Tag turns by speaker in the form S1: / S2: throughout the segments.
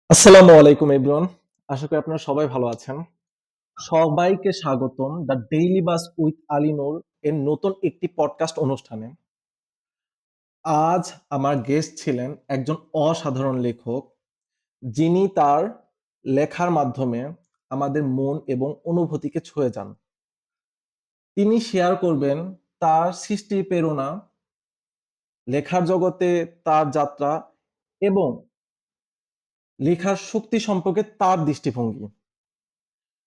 S1: আসসালামু আলাইকুম এভরিওয়ান। আশা করি আপনারা সবাই ভালো আছেন। সবাইকে স্বাগতম the daily bus with Ali Noor এর নতুন একটি পডকাস্ট অনুষ্ঠানে। আজ আমার গেস্ট ছিলেন একজন অসাধারণ লেখক, যিনি তার লেখার মাধ্যমে আমাদের মন এবং অনুভূতিকে ছুঁয়ে যান। তিনি শেয়ার করবেন তার সৃষ্টির প্রেরণা, লেখার জগতে তার যাত্রা এবং লেখার শক্তি সম্পর্কে তার দৃষ্টিভঙ্গি।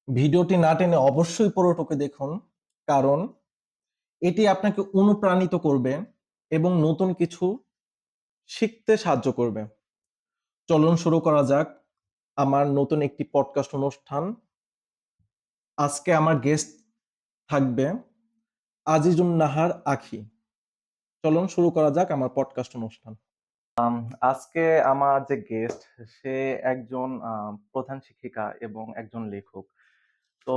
S1: ভিডিওটি না টেনে অবশ্যই পুরোটুকু দেখুন, কারণ এটি আপনাকে অনুপ্রাণিত করবে এবং নতুন কিছু শিখতে সাহায্য করবে। চলুন শুরু করা যাক আমার নতুন একটি পডকাস্ট অনুষ্ঠান। আজকে আমার গেস্ট থাকবে আজিজুন নাহার আখি। চলুন শুরু করা যাক আমার পডকাস্ট অনুষ্ঠান। আজকে আমার যে গেস্ট, সে একজন প্রধান শিক্ষিকা এবং একজন লেখক। তো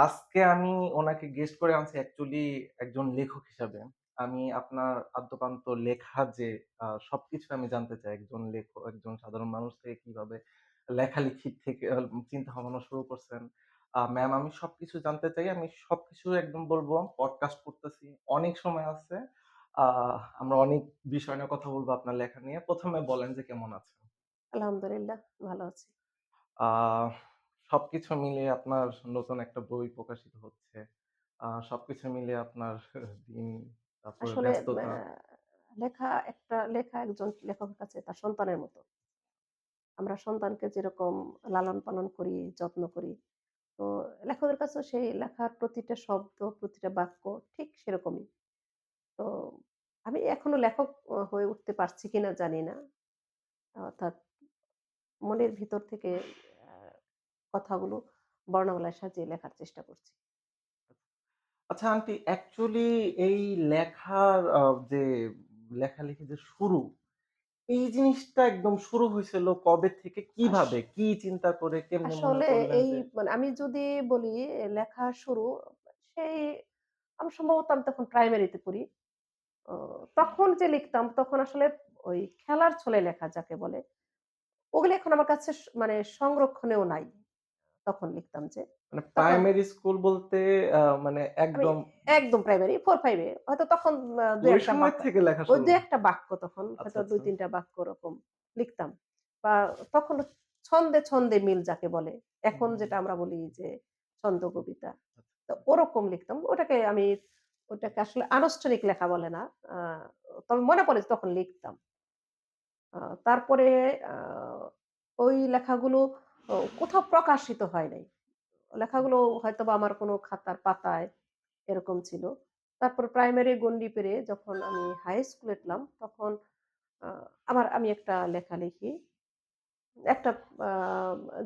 S1: আজকে আমি ওনাকে গেস্ট করে আনছি অ্যাকচুয়ালি একজন লেখক হিসাবে। আমি আপনার আদ্যোপান্ত লেখা যে সবকিছু আমি জানতে চাই। একজন লেখক, একজন সাধারণ মানুষ থেকে কিভাবে লেখালেখি থেকে চিন্তা ভাবনা শুরু করছেন। ম্যাম, আমি সবকিছু জানতে চাই। আমি সবকিছু একদম বলবো। পডকাস্ট করতেছি। অনেক সময় আছে। আ আমরা অনেক বিষয় নিয়ে কথা বলবো আপনার লেখা নিয়ে। ১ম এ বলেন যে কেমন আছেন?
S2: আলহামদুলিল্লাহ ভালো আছি।
S1: আ সবকিছু মিলিয়ে আপনার নতুন একটা বই প্রকাশিত হচ্ছে। সবকিছু মিলিয়ে আপনার দিন, তারপরে
S2: আসলে
S1: ব্যস্ততা।
S2: লেখা একজন লেখকের কাছে তার সন্তানের মতো। আমরা সন্তানকে যেরকম লালন পালন করি, যত্ন করি, তো লেখকের কাছেও সেই লেখার প্রতিটা শব্দ, প্রতিটা বাক্য ঠিক সেরকমই। তো আমি এখনো লেখক হয়ে উঠতে পারছি কিনা জানি না। অর্থাৎ মনের ভিতর থেকে আ কথাগুলো বর্ণমালায় সাজিয়ে লেখার চেষ্টা করছি।
S1: আচ্ছা আন্টি, অ্যাকচুয়ালি এই লেখার যে লেখালেখি যে শুরু, এই জিনিসটা একদম শুরু হইছিল কবে থেকে?
S2: আস
S1: কিভাবে? কি চিন্তা করে কেমনে মনে
S2: আসলে
S1: করলেন
S2: এই
S1: যে
S2: মানে আমি যদি বলি লেখা শুরু সেই আমি তখন প্রাইমারিতে পড়ি। ও তখন যে লিখতাম তখন আসলে ওই খেলার ছলে লেখা যাকে বলে, ওগুলো এখন আমার কাছে মানে সংরক্ষণেও নাই। তখন লিখতাম যে।
S1: মানে
S2: তখন
S1: প্রাইমারি স্কুল বলতে মানে
S2: আমি
S1: একদম
S2: একদম প্রাইমারি ৪-৫ এ হয়তো তখন
S1: ওই
S2: ২-১ টা
S1: সময় থেকে লেখা
S2: ওই
S1: শুরু?
S2: ২-১ টা বাক্য তখন
S1: আচ্ছা,
S2: হয়তো
S1: আচ্ছা।
S2: ২-৩ টা বাক্য ওরকম লিখতাম। বা তখন ছন্দে, ছন্দে মিল যাকে বলে। এখন
S1: হুম,
S2: যেটা আমরা বলি যে ছন্দ কবিতা। তো
S1: আচ্ছা।
S2: ওরকম লিখতাম। ওটাকে আসলে আনুষ্ঠানিক লেখা বলে না। আ তবে মনে পড়ে যে তখন লিখতাম। তারপরে আ ওই লেখাগুলো কোথাও প্রকাশিত হয় নাই। লেখাগুলো হয়তোবা আমার কোনো খাতার পাতায় এরকম ছিল। তারপর প্রাইমারি গণ্ডি পেরিয়ে যখন আমি হাই স্কুলে উঠলাম তখন আ আমি একটা লেখা লিখি। একটা আ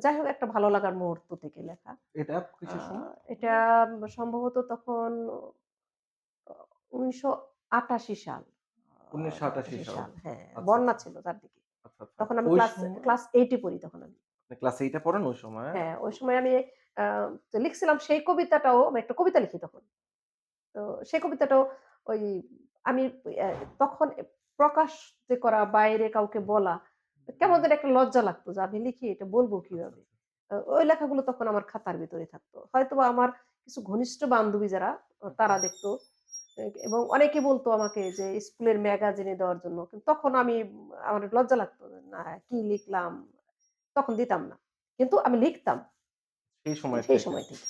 S2: যাই হোক একটা ভালো লাগার মুহূর্ত থেকে লেখা।
S1: এটা
S2: আ
S1: কিসের সময়?
S2: এটা সম্ভবত তখন অ ১৯৮৮ সাল।
S1: ১৯৮৮
S2: ৮৮
S1: সাল।
S2: সাল, হ্যাঁ,
S1: আচ্ছা,
S2: বন্যা
S1: আচ্ছা।
S2: ছিল চারদিকে।
S1: আচ্ছা, আচ্ছা।
S2: তখন আমি
S1: ওই
S2: ক্লাস
S1: সময়
S2: ক্লাস 8 এ পড়ি তখন আমি।
S1: আপনি ক্লাস 8 এ পড়েন ওই সময়?
S2: হ্যাঁ, ওই সময় আমি আ লিখছিলাম সেই কবিতাটাও আমি একটা কবিতা লিখি তখন। তো সেই কবিতাটাও ওই আমি অ্যা তখন প্রকাশ যে করা, বাইরে কাউকে বলা, কেমন যেন একটা লজ্জা লাগতো যে আমি লিখি এটা বলব
S1: আচ্ছা,
S2: কিভাবে?
S1: আচ্ছা।
S2: ওই লেখাগুলো তখন আমার খাতার ভেতরে থাকতো। হয়তোবা আমার কিছু ঘনিষ্ঠ বান্ধবী যারা তারা
S1: হুম।
S2: দেখতো এবং অনেকে বলতো আমাকে যে স্কুলের ম্যাগাজিনে দেওয়ার জন্য। কিন্তু তখন আমার লজ্জা লাগতো যে না কি লিখলাম? তখন দিতাম না। কিন্তু আমি লিখতাম
S1: সেই সময়
S2: সেই
S1: থেকে।
S2: সময় থেকে।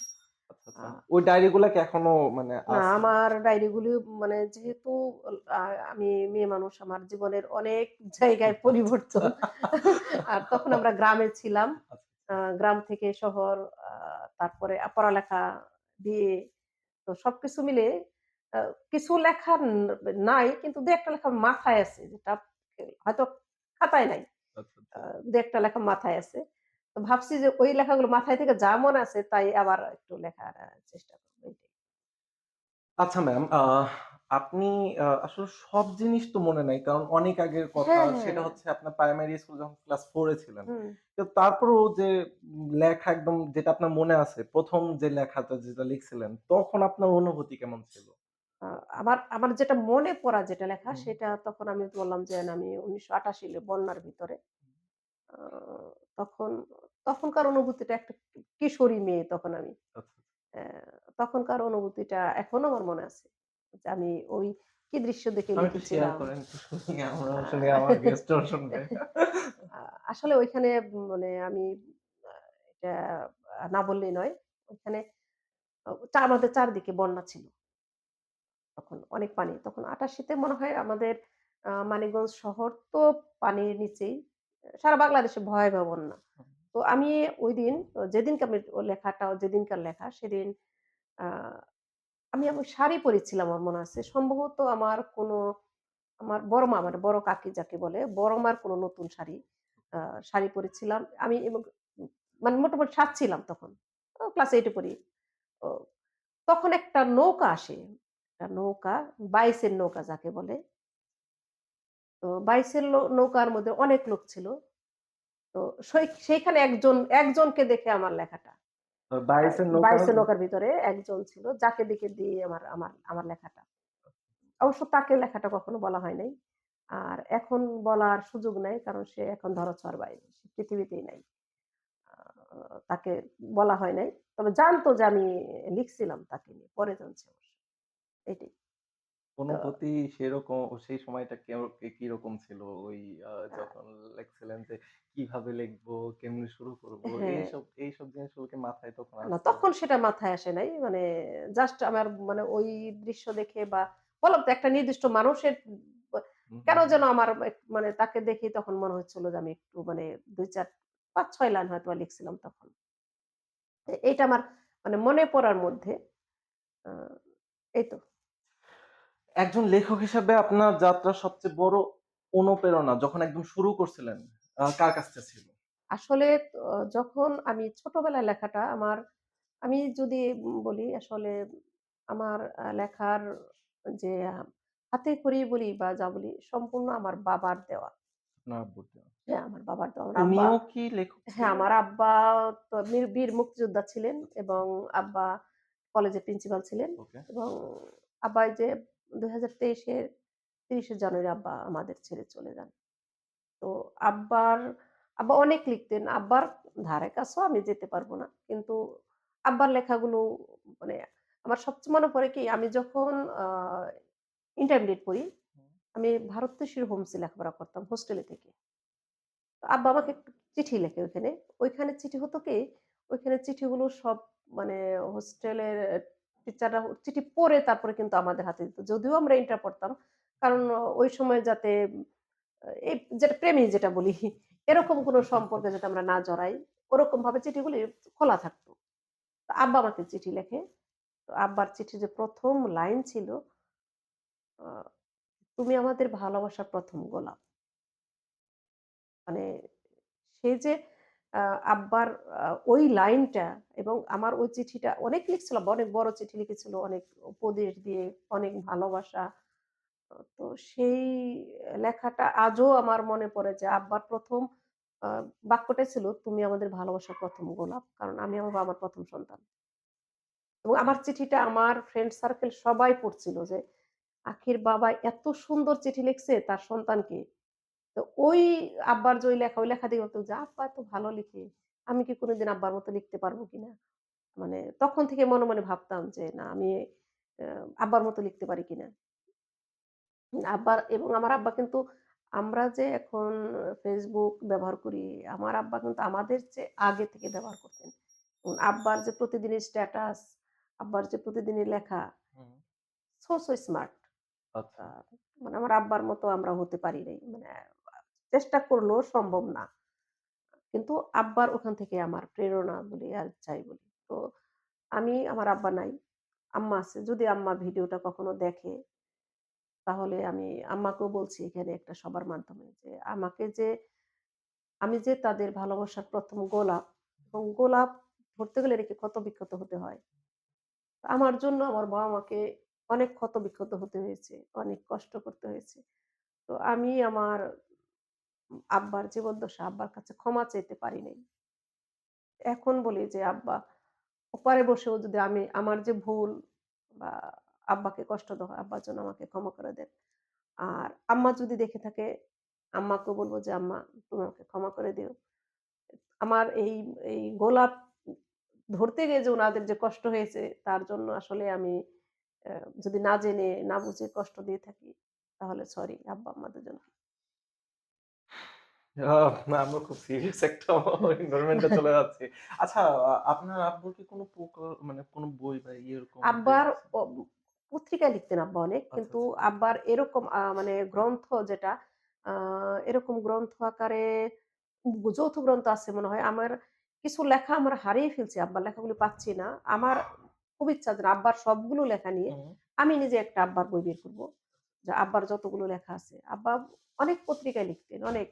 S1: আচ্ছা,
S2: আ
S1: আচ্ছা। ওই ডায়েরি গুলা কি এখনো মানে
S2: না,
S1: আছে?
S2: আমার ডায়েরিগুলি মানে যেহেতু আ আমি মেয়ে মানুষ, আমার জীবনের অনেক জায়গায় পরিবর্তন। আর তখন আমরা গ্রামে ছিলাম।
S1: আচ্ছা, আচ্ছা।
S2: গ্রাম থেকে শহর, আ তারপরে পড়ালেখা, বিয়ে। তো সবকিছু মিলে আ কিছু লেখা নাই কিন্তু ২-১ টা লেখা মাথায় আছে যেটা হয়তো খাতায় নাই।
S1: আচ্ছা,
S2: আ
S1: আচ্ছা।
S2: ২-১ টা লেখা মাথায় আছে। তো ভাবছি যে ওই লেখাগুলো মাথায় থেকে যা মনে আছে তাই আবার একটু লেখার চেষ্টা করব এটাই।
S1: আচ্ছা ম্যাম, আপনি আসলে সব জিনিস তো মনে নাই। কারণ অনেক আগের কথা।
S2: হ্যাঁ,
S1: সেটা
S2: হ্যাঁ।
S1: হচ্ছে আপনার প্রাইমারি স্কুল যখন ক্লাস 4 এ ছিলেন।
S2: হুম।
S1: কিন্তু তারপরেও যে লেখা একদম যেটা আপনার মনে আছে, ১ম যে লেখাটা যেটা লিখছিলেন, তখন আপনার অনুভূতি কেমন ছিল?
S2: আ আমার আমার যেটা মনে পড়া যেটা লেখা
S1: হুম।
S2: সেটা তখন আমি বললাম যে আমি ১৯৮৮ সালে বন্যার ভিতরে। আ তখন তখনকার অনুভূতিটা একটা কিশোরী মেয়ে তখন আমি।
S1: আচ্ছা।
S2: অ্যা তখনকার অনুভূতিটা এখনো আমার মনে আছে। যে আমি ওই কি দৃশ্য দেখে
S1: আমি একটু শেয়ার
S2: লিখেছিলাম।
S1: করেন, একটু শুনি, আমরাও শুনি,
S2: আ
S1: আমার গেস্টরাও শুনবে।
S2: আ আসলে ওইখানে মানে আমি আ এটা না বললেই নয়। ওইখানে আমাদের চারদিকে বন্যা ছিল। তখন অনেক পানি। তখন ৮৮ তে মনে হয় আমাদের মানিকগঞ্জ শহর তো পানির নিচেই। সারা বাংলাদেশে ভয়াবহ বন্যা। তো আমি ঐদিন যেদিনকে আমি লেখাটা যেদিনকার লেখা সেদিন আ আমি শাড়ি পরেছিলাম আমার মনে আছে। সম্ভবত আমার বড় মা মানে বড় কাকি যাকে বলে, বড় মার কোনো নতুন শাড়ি। আ শাড়ি পরেছিলাম। আমি এবং মানে মোটামুটি সাজছিলাম তখন। ক্লাস 8 এ পড়ি। ও তখন একটা নৌকা আসে। একটা নৌকা, বাইসের নৌকা যাকে বলে। তো বাইসের নৌকার মধ্যে অনেক লোক ছিল। তো সেইখানে একজনকে দেখে আমার লেখাটা। আ
S1: ২২ এর নৌকার
S2: বাইসের নৌকার ভিতরে একজন ছিল যাকে দেখে দিয়ে আমার আমার আমার লেখাটা। অবশ্য তাকে লেখাটা কখনো বলা হয় নাই। আর এখন বলার সুযোগ নাই। কারণ সে এখন ধরা-ছোঁয়ার বাইরে। সে পৃথিবীতেই নাই। আ তাকে বলা হয় নাই। তবে জানতো যে আমি লিখছিলাম তাকে নিয়ে। পরে জানছে অবশ্য। এটাই। তো
S1: অনুভূতি সেরকম, সেই সময়টা কিরকম ছিল? ওই
S2: আ
S1: যখন লিখছিলেন যে কিভাবে লিখবো, কেমনে শুরু করবো,
S2: হ্যাঁ,
S1: এইসব জিনিসগুলো কি মাথায় তখন
S2: না
S1: আসছিল?
S2: তখন সেটা মাথায় আসে নাই। মানে জাস্ট আমার মানে ওই দৃশ্য দেখে বা বললাম তো একটা নির্দিষ্ট মানুষের ব
S1: হুম,
S2: কেন
S1: হুম,
S2: যেন
S1: হুম।
S2: আমার মানে তাকে দেখেই তখন মনে হচ্ছিল যে আমি একটু মানে ২-৪ ৫-৬ লাইন হয়তোবা লিখছিলাম তখন। এইটা আমার মানে মনে পড়ার মধ্যে আ এই তো।
S1: একজন লেখক হিসেবে আপনার যাত্রার সবচেয়ে বড় অনুপ্রেরণা যখন একদম শুরু করছিলেন, কার কাছ থেকে ছিল?
S2: আসলে যখন আমি ছোটবেলায় লেখাটা আমি যদি বলি আসলে আমার লেখার যে হাতে খড়ি বলি বা যা বলি সম্পূর্ণ আমার বাবার দেওয়া।
S1: আপনার আব্বুর দেওয়া।
S2: হ্যাঁ, আমার বাবার দেওয়া। আমার আব্বা
S1: উনিও কি লেখক
S2: হ্যাঁ,
S1: ছিলেন?
S2: আমার আব্বা তো বীর মুক্তিযোদ্ধা ছিলেন
S1: আচ্ছা, আচ্ছা।
S2: এবং আব্বা কলেজের প্রিন্সিপাল ছিলেন
S1: ওকে।
S2: এবং আব্বা এই যে ২০২৩ এর ৩০শে জানুয়ারি আব্বা আমাদের ছেড়ে চলে যান। তো আব্বার আব্বা অনেক লিখতেন। আব্বার ধারে কাছেও আমি যেতে পারব না। কিন্তু আব্বার লেখাগুলো মানে আমার সবচেয়ে মনে পড়ে কি আমি যখন আ ইন্টারমিডিয়েট পড়ি,
S1: হুম।
S2: আমি ভারতেশ্বরী হোমসে লেখাপড়া করতাম হোস্টেলে থেকে। তো আব্বা আমাকে একটু চিঠি লেখে ওইখানে। ওইখানে চিঠি হতো কি, ওইখানে চিঠিগুলো সব মানে হোস্টেলের টিচাররা চিঠি পড়ে তারপরে কিন্তু আমাদের হাতে দিত। যদিও আমরা ইন্টার পড়তাম। কারণ ওই সময় যাতে এই যেটা প্রেমী যেটা বলি, এরকম কোনো সম্পর্কে যাতে আমরা না জড়াই, ওরকমভাবে চিঠিগুলি খোলা থাকতো। তো আব্বা আমাকে চিঠি লেখে। তো আব্বার চিঠির যে ১ম লাইন ছিল, আ "তুমি আমাদের ভালোবাসার ১ম গোলাপ।" মানে সে যে আ আব্বার ওই লাইনটা এবং আমার ওই চিঠিটা অনেক লিখছিল, অনেক বড় চিঠি লিখেছিল, অনেক উপদেশ দিয়ে, অনেক ভালোবাসা। তো সেই লেখাটা আজও আমার মনে পড়ে যে আব্বার ১ম আ বাক্যটাই ছিল, "তুমি আমাদের ভালোবাসার ১ম গোলাপ।" কারণ আমি আমার বাবার ১ম সন্তান। এবং আমার চিঠিটা আমার ফ্রেন্ড সার্কেল সবাই পড়ছিল যে, "আখির বাবা এত সুন্দর চিঠি লিখছে তার সন্তানকে।" তো ওই আব্বার যে ওই লেখা দিয়ে বলতাম যে, "আব্বা এত ভালো লিখে। আমি কি কোনদিন আব্বার মতো লিখতে পারবো কিনা?" মানে তখন থেকে মনে, মনে ভাবতাম যে, "না আমি আ আব্বার মতো লিখতে পারি কিনা?" আব্বার এবং আমার আব্বা কিন্তু আমরা যে এখন Facebook ব্যবহার করি, আমার আব্বা কিন্তু আমাদের চেয়ে আগে থেকে ব্যবহার করতেন। আব্বার যে প্রতিদিনের স্ট্যাটাস, আব্বার যে প্রতিদিনের লেখা,
S1: হুম।
S2: So smart. আ
S1: আচ্ছা।
S2: মানে আমার আব্বার মতো আমরা হতে পারি নাই। মানে চেষ্টা করলেও সম্ভব না। কিন্তু আব্বার ওখান থেকে আমার প্রেরণা বলি আর যাই বলি। তো আমার আব্বা নাই। আম্মা আছে। যদি আম্মা ভিডিওটা কখনো দেখে, তাহলে আমি আম্মাকেও বলছি এখানে একটা সবার মাধ্যমে যে, আমি যে তাদের ভালোবাসার ১ম গোলাপ এবং গোলাপ ধরতে গেলে এটাকে ক্ষত বিক্ষত হতে হয়। আমার জন্য আমার বাবা-মাকে অনেক ক্ষত বিক্ষত হতে হয়েছে, অনেক কষ্ট করতে হয়েছে। তো আমি আমার আব্বার জীবদ্দশা আব্বার কাছে ক্ষমা চাইতে পারি নাই। এখন বলি যে, "আব্বা ওপারে বসেও যদি আমার যে ভুল বা আব্বাকে কষ্ট দেওয়া হয়, আব্বার জন্য আমাকে ক্ষমা করে দেন। আর আম্মা যদি দেখে থাকে, আম্মাকেও বলব যে, "আম্মা তুমি আমাকে ক্ষমা করে দিও।" আমার এই গোলাপ ধরতে গিয়ে যে উনাদের যে কষ্ট হয়েছে তার জন্য আসলে আমি অ্যা যদি না জেনে না বুঝে কষ্ট দিয়ে থাকি তাহলে সরি আব্বা-আম্মা দুজনকে।
S1: না আমরা খুব সিরিয়াস একটা এনভায়রনমেন্ট এ চলে যাচ্ছি। আচ্ছা আপনার আব্বুর কি কোনো মানে কোনো বই বা এরকম বের
S2: আব্বার
S1: হইছে?
S2: ও পত্রিকায় লিখতেন আব্বা অনেক।
S1: আচ্ছা,
S2: কিন্তু
S1: আচ্ছা।
S2: আব্বার এরকম মানে গ্রন্থ যেটা আ এরকম গ্রন্থ আকারে যৌথ গ্রন্থ আছে মনে হয়। আমার কিছু লেখা আমরা হারিয়ে ফেলছি। আব্বার লেখাগুলি পাচ্ছি না। আমার খুব ইচ্ছা যে আব্বার সবগুলো লেখা নিয়ে
S1: হুম।
S2: আমি নিজে একটা আব্বার বই বের করব। যে আব্বার যতগুলো লেখা আছে। আব্বা অনেক পত্রিকায় লিখতেন। অনেক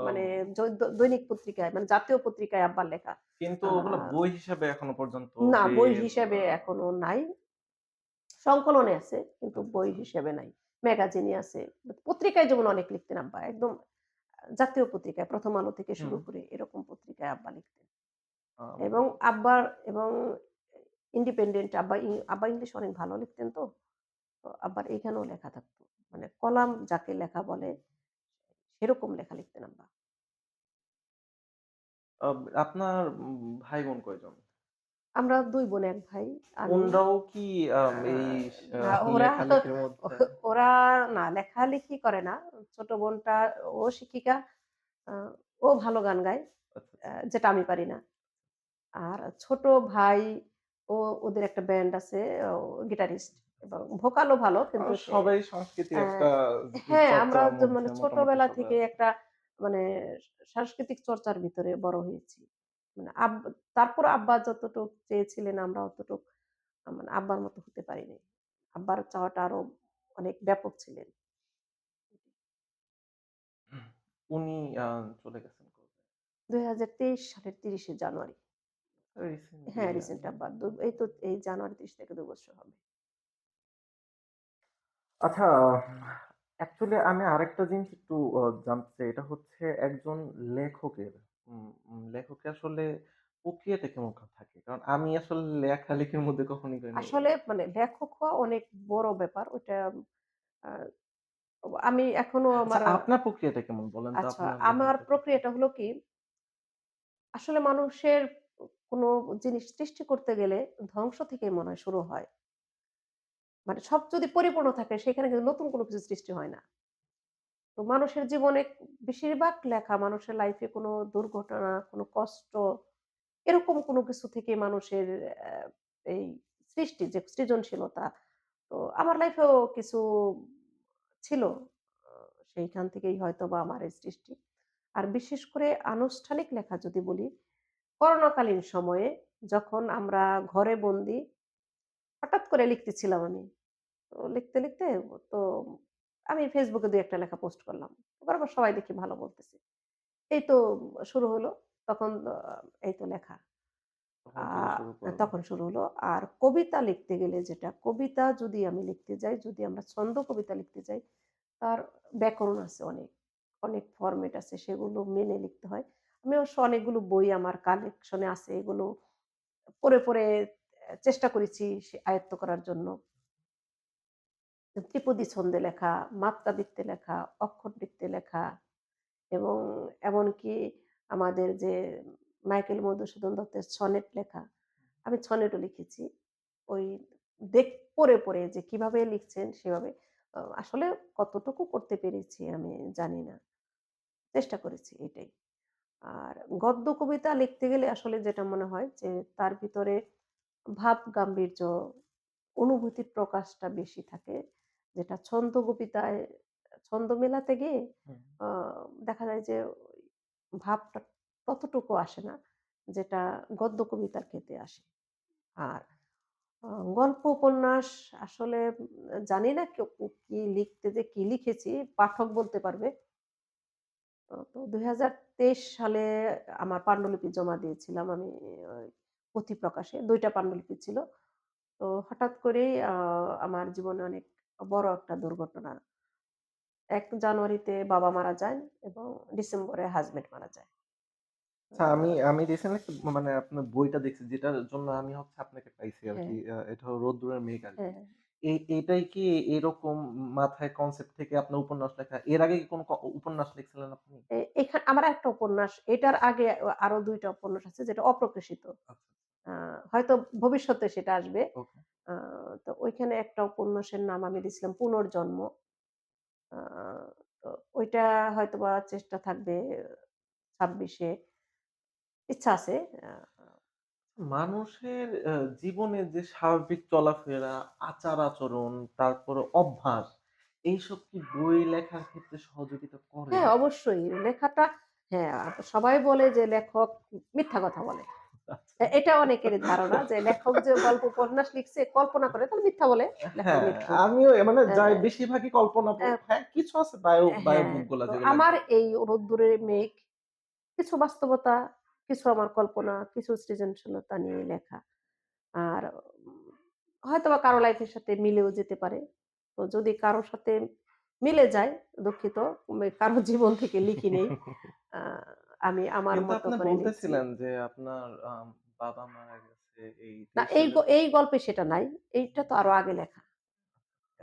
S2: মানে
S1: ও
S2: দৈনিক পত্রিকায় মানে জাতীয় পত্রিকায় আব্বার লেখা।
S1: কিন্তু
S2: আ
S1: ওগুলো বই হিসেবে এখনো পর্যন্ত
S2: না বই
S1: বের
S2: হিসেবে এখনো নাই। সংকলনে আছে কিন্তু
S1: আচ্ছা,
S2: বই
S1: আচ্ছা।
S2: হিসেবে নাই। ম্যাগাজিনে আছে। পত্রিকায় যেমন অনেক লিখতেন আব্বা। একদম জাতীয় পত্রিকায় 'প্রথম আলো' থেকে
S1: হুম।
S2: শুরু করে এরকম পত্রিকায় আব্বা লিখতেন।
S1: আম
S2: এবং আব্বার এবং ইন্ডিপেন্ডেন্ট আব্বা ইংলিশ অনেক ভালো লিখতেন তো। তো আব্বার এইখানেও লেখা থাকতো। মানে কলাম যাকে লেখা বলে সেরকম লেখা লিখতেন আব্বা।
S1: আপনার ভাই-বোন কয়জন?
S2: আমরা ২ বোন ১ ভাই। আমি
S1: ওনরাও কি
S2: আ
S1: এই
S2: না ওরা
S1: লেখালেখির মধ্যে
S2: ওরা না লেখালেখি করে না। ছোট বোনটা ও শিক্ষিকা। আ ও ভালো গান গায়।
S1: আচ্ছা, আচ্ছা।
S2: যেটা আমি পারি না। আর ছোট ভাই ওদের একটা ব্যান্ড আছে গিটারিস্ট এবং ভোকালও ভালো কিন্তু সে
S1: সবাই সংস্কৃতির
S2: অ্যা
S1: একটা
S2: হ্যাঁ, আমরা
S1: চর্চার
S2: মানে
S1: মধ্যে মোটামুটি
S2: ছোটবেলা
S1: সবাই
S2: থেকে
S1: আছে।
S2: একটা মানে সাংস্কৃতিক চর্চার ভিতরে বড় হয়েছি। মানে তারপর আব্বা যতটুক চেয়েছিলেন আমরা অতটুক মানে আব্বার মতো হতে পারিনি। আব্বার চাওয়াটা আরো অনেক ব্যাপক ছিলেন।
S1: উনি চলে গেছেন কবে?
S2: ২০২৩ সালের ৩০ শে জানুয়ারি।
S1: রিসেন্টলি
S2: হ্যাঁ, রিসেন্ট আব্বার এই তো এই জানুয়ারি ৩০ থেকে ২ বছর হবে।
S1: আচ্ছা অ্যাকচুয়ালি আমি আরেকটা জিনিস একটু জানতে চাই। এটা হচ্ছে একজন লেখকের লেখকের আসলে প্রক্রিয়াটা কেমন থাকে? কারণ আমি আসলে লেখালেখির মধ্যে কখনোই করিনি।
S2: আসলে মানে লেখক হওয়া অনেক বড় ব্যাপার। ওইটা আ আমি এখনো
S1: আচ্ছা
S2: আমার
S1: আপনার প্রক্রিয়াটা কেমন? বলেন তো
S2: আচ্ছা
S1: আপনার
S2: আমার
S1: লেখালেখি কেমন?
S2: প্রক্রিয়াটা হলো কি, আসলে মানুষের কোনো জিনিস সৃষ্টি করতে গেলে ধ্বংস থেকেই মনে হয় শুরু হয়। মানে সব যদি পরিপূর্ণ থাকে সেখানে কিন্তু নতুন কোনো কিছু সৃষ্টি হয় না। তো মানুষের জীবনে বেশিরভাগ লেখা মানুষের লাইফে কোনো দুর্ঘটনা, কোনো কষ্ট এরকম কোনো কিছু থেকে মানুষের এই সৃষ্টি যে সৃজনশীলতা। তো আমার লাইফেও কিছু ছিল। আ সেইখান থেকেই হয়তোবা আমার এই সৃষ্টি। আর বিশেষ করে আনুষ্ঠানিক লেখা যদি বলি, করোনাকালীন সময়ে যখন আমরা ঘরে বন্দি, হঠাৎ করে লিখতেছিলাম আমি। তো লিখতে তো আমি Facebook এ ২-১ টা লেখা পোস্ট করলাম। এবার আবার সবাই দেখি ভালো বলতেছে। এই তো শুরু হলো। তখন এই তো লেখা।
S1: তখন
S2: আ
S1: থেকে শুরু করলেন।
S2: তখন শুরু হলো। আর কবিতা লিখতে গেলে যেটা, কবিতা যদি আমি লিখতে যাই, যদি আমরা ছন্দ কবিতা লিখতে যাই, তার ব্যাকরণ আছে অনেক। অনেক ফরমেট আছে সেগুলো মেনে লিখতে হয়। আমি অবশ্য অনেকগুলো বই আমার কালেকশন এ আছে। এগুলো পড়ে চেষ্টা করেছি আয়ত্ত করার জন্য। ত্রিপদী ছন্দে লেখা, মাত্রাবৃত্তে লেখা, অক্ষরবৃত্তে লেখা এবং এমনকি আমাদের যে মাইকেল মধুসূদন দত্তের সনেট লেখা, আমি সনেটও লিখেছি। ওই দেখ পড়ে যে কিভাবে লিখছেন সেভাবে। আসলে কতটুকু করতে পেরেছি আমি জানি না। চেষ্টা করেছি এটাই। আর গদ্য কবিতা লিখতে গেলে আসলে যেটা মনে হয় যে তার ভিতরে ভাব গাম্ভীর্য, অনুভূতির প্রকাশটা বেশি থাকে। যেটা ছন্দ কবিতায় ছন্দ মেলাতে গিয়ে
S1: হুম।
S2: আ দেখা যায় যে ভাবটা ততটুকু আসে না, যেটা গদ্য কবিতার ক্ষেত্রে আসে। আর আ গল্প উপন্যাস আসলে জানি না কেউ কি লিখতে যে কি লিখেছি পাঠক বলতে পারবে। তো ২০২৩ সালে আমার পান্ডুলিপি জমা দিয়েছিলাম আমি ওই পুঁথি প্রকাশে। ২ টা পান্ডুলিপি ছিল। তো হঠাৎ করেই আমার জীবনে অনেক বড় একটা দুর্ঘটনা। ১ জানুয়ারিতে বাবা মারা যান এবং ডিসেম্বরে হাসব্যান্ড মারা যায়। আ
S1: আচ্ছা আমি রিসেন্টলি মানে আপনার বইটা দেখছি যেটার জন্য আমি হচ্ছে আপনাকে পাইছি আরকি।
S2: হ্যাঁ,
S1: এটা হলো 'রোদ্দুরের মেঘ' আরকি।
S2: হ্যাঁ,
S1: এটাই কি এরকম মাথায় কনসেপ্ট থেকে আপনার উপন্যাস লেখা? এর আগে কি কোনো উপন্যাস লিখছিলেন আপনি?
S2: আমার একটা উপন্যাস এটার আগে আরো ২ টা উপন্যাস আছে যেটা অপ্রকাশিত।
S1: আচ্ছা,
S2: আ হয়তো ভবিষ্যতে সেটা আসবে।
S1: ওকে।
S2: আ তো ওইখানে একটা উপন্যাসের নাম আমি দিয়েছিলাম 'পুনর্জন্ম'। আ তো ওইটা হয়তোবা চেষ্টা থাকবে ২৬ এ ইচ্ছা আছে। আ
S1: মানুষের জীবনে যে স্বাভাবিক চলাফেরা, আচার-আচরণ, তারপরে অভ্যাস, এইসব কি বই লেখার ক্ষেত্রে সহযোগিতা করে?
S2: হ্যাঁ, অবশ্যই লেখাটা হ্যাঁ, সবাই বলে যে লেখক মিথ্যা কথা বলে।
S1: আচ্ছা।
S2: এটা অনেকেরই ধারণা যে লেখক যে গল্প উপন্যাস লিখছে কল্পনা করে তাহলে মিথ্যা বলে। লেখক
S1: হ্যাঁ,
S2: মিথ্যুক।
S1: আমিও মানে
S2: অ্যা
S1: যাই বেশিরভাগই কল্পনা
S2: অ্যা
S1: হ্যাঁ, কিছু আছে বায়ো বায়ো
S2: হ্যাঁ,
S1: বুক গুলা
S2: তো
S1: যেগুলো
S2: আমার
S1: একদম
S2: এই 'রোদ্দুরের মেঘ' কিছু বাস্তবতা, কিছু আমার কল্পনা, কিছু সৃজনশীলতা নিয়ে লেখা। আর হয়তোবা কারো লাইফের সাথে মিলেও যেতে পারে। তো যদি কারো সাথে মিলে যায়, দুঃখিত কারো জীবন থেকে লিখি নেই। আ আমি আমার
S1: কিন্তু
S2: মতো
S1: আপনি
S2: করে লিখছি।
S1: বলতেছিলেন যে আপনার বাবা মারা গেছে
S2: না
S1: এই ছেলে
S2: এই গল্পে সেটা নাই। এইটা তো আরো আগে লেখা।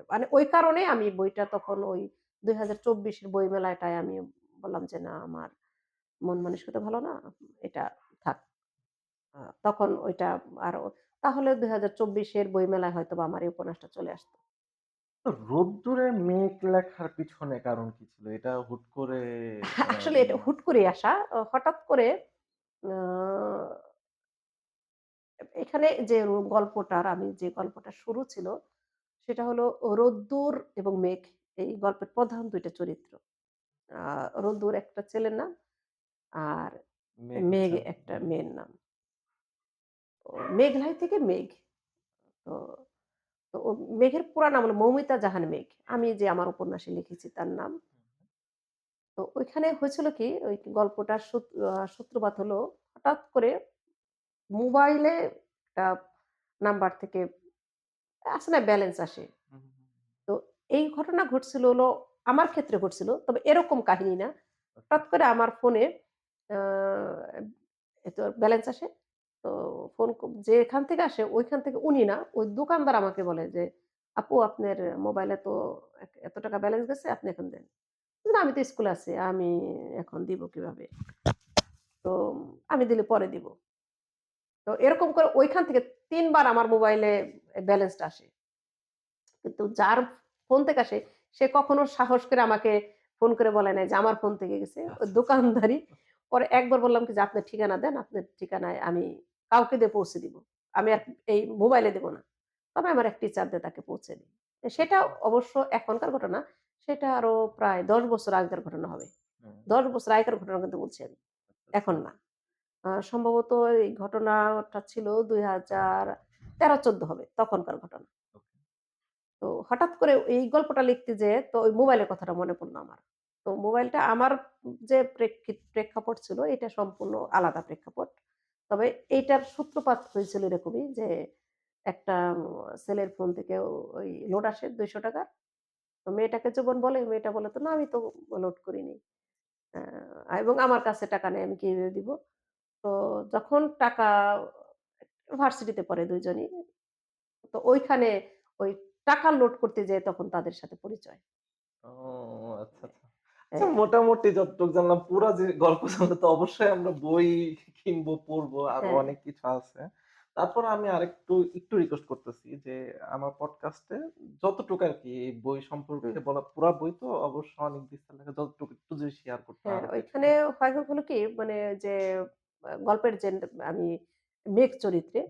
S2: মানে ওই কারণে আমি বইটা তখন ওই ২০২৪ এর বইমেলাটায় আমি বললাম যে, "না আমার মন মানসিকতা ভালো না। এটা থাক।" তখন ওইটা আরো তাহলে ২০২৪ এর বইমেলায় হয়তোবা আমার এই উপন্যাসটা চলে আসত।
S1: রোদ্দুরের মেঘ লেখার পিছনে কারণ কি ছিল? এটা হুট করে আ
S2: আসলে এটা হুট করেই আসা। হঠাৎ করে আ এখানে যে গল্পটার আমি যে গল্পটা শুরু ছিল সেটা হলো রোদ্দুর এবং মেঘ এই গল্পের প্রধান ২ টা চরিত্র। আ রোদ্দুর একটা ছেলের নাম আর
S1: মেঘ
S2: মেঘ
S1: হচ্ছে
S2: একটা মেয়ের নাম। তো মেঘলাই থেকে মেঘ। তো তো মেঘের পুরা নাম হলো মৌমিতা জাহান মেঘ। আমি যে আমার উপন্যাসে লিখেছি তার নাম। তো ওইখানে হয়েছিল কি ওই গল্পটার সূত্রপাত হলো হঠাৎ করে মোবাইলে একটা নাম্বার থেকে আছে না ব্যালেন্স আসে।
S1: হুম,
S2: তো এই ঘটনা ঘটছিল হলো আমার ক্ষেত্রে ঘটছিল। তবে এরকম কাহিনী না।
S1: ওকে।
S2: হঠাৎ করে আমার ফোনে আ এতো ব্যালেন্স আসে। তো ফোন যেখান থেকে আসে ওইখান থেকে উনি না, ওই দোকানদার আমাকে বলে যে, "আপু আপনার মোবাইলে তো এত টাকা ব্যালেন্স গেছে আপনি এখন দেন।" না আমি তো স্কুলে আছি। আমি এখন দিব কিভাবে? তো আমি দিলে পরে দিব। তো এরকম করে ঐখান থেকে ৩ বার আমার মোবাইলে ব্যালেন্সটা আসে। কিন্তু যার ফোন থেকে আসে সে কখনো সাহস করে আমাকে ফোন করে বলে নাই যে আমার ফোন থেকে গেছে। ওই
S1: আচ্ছা, আচ্ছা।
S2: দোকানদারি। পরে একবার বললাম কি যে, "আপনার ঠিকানা দেন। আপনার ঠিকানায় আমি কাউকে দিয়ে পৌঁছে দিব। আমি আর এই মোবাইলে দেব না।" তবে আমার এক টিচার দিয়ে তাকে পৌঁছে দিই। সেটা
S1: আচ্ছা।
S2: অবশ্য এখনকার ঘটনা। সেটা আরো প্রায় ১০ বছর আগেকার ঘটনা হবে।
S1: হুম,
S2: ১০ বছর আগেকার ঘটনা কিন্তু বলছি আমি।
S1: আচ্ছা,
S2: এখন না। সম্ভবত এই ঘটনাটা ছিল ২০১৩-১৪ হবে। তখনকার ঘটনা।
S1: ওকে।
S2: তো হঠাৎ করে এই গল্পটা লিখতে যেয়ে তো ওই মোবাইলের কথাটা মনে পড়ল আমার। তো মোবাইলটা আমার যে প্রেক্ষাপট ছিল এটা সম্পূর্ণ আলাদা প্রেক্ষাপট। তবে এইটার সূত্রপাত হয়েছিল এরকমই যে একটা ছেলের ফোন থেকে ওই লোড আসে ৳২০০ তো মেয়েটাকে যখন বলে, মেয়েটা বলে তো, "না আমি তো লোড করিনি। এবং আমার কাছে টাকা নেই আমি কিভাবে দিব?" তো যখন টাকা ভার্সিটিতে পড়ে ২ জনই। তো ওইখানে ওই টাকা লোড করতে যেয়ে তখন তাদের সাথে পরিচয়।
S1: ও আচ্ছা, আচ্ছা। আচ্ছা
S2: হ্যাঁ,
S1: মোটামুটি যতটুক জানলাম পুরা যে গল্প জানলে তো অবশ্যই আমরা বই কিনবো, পড়বো। আরো
S2: হ্যাঁ,
S1: অনেক কিছু আছে। তারপর আমি একটু রিকোয়েস্ট করতেছি যে আমার পডকাস্টে যতটুকু আরকি এই বই সম্পর্কে
S2: হুম,
S1: বলা পুরা বই তো অবশ্য অনেক বিস্তার লেখা যতটুকু একটু যদি শেয়ার করতেন
S2: হ্যাঁ,
S1: আরো কিছু।
S2: ওইখানে হয় হলো কি মানে যে গল্পের যে আমি মেঘ চরিত্রে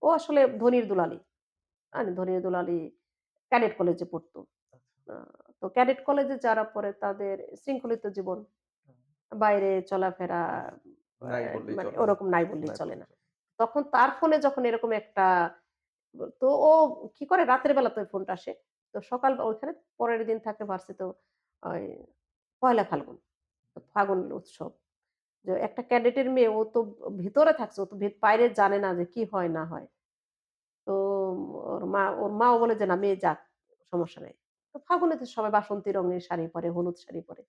S2: ও আসলে ধনীর দুলালি। ধনীর দুলালি ক্যাডেট কলেজে পড়তো।
S1: আচ্ছা।
S2: আ তো ক্যাডেট কলেজে যারা পড়ে তাদের শৃঙ্খলিত জীবন।
S1: হুম,
S2: বাইরে চলাফেরা আ
S1: নাই বললেই
S2: মানে
S1: চলে।
S2: ওরকম নাই বললেই
S1: নাই
S2: চলে
S1: বললেই
S2: না।
S1: চলে।
S2: তখন তার ফোনে যখন এরকম একটা তো ও কি করে রাতের বেলা তো ওই ফোনটা আসে। তো সকাল ওইখানে পরের দিন থাকে ভার্সিটিতেও ওই পহেলা ফাল্গুন। তো ফাল্গুন উৎসব। যে একটা ক্যাডেটের মেয়ে ও তো ভিতরে থাকছে। ও তো বাইরে জানে না যে কি হয় না হয়। তো ওর মাও বলে যে, "না মেয়ে যাক, সমস্যা নাই।" তো ফাল্গুনে তো সবাই বাসন্তী রঙের শাড়ি পরে, হলুদ শাড়ি পরে।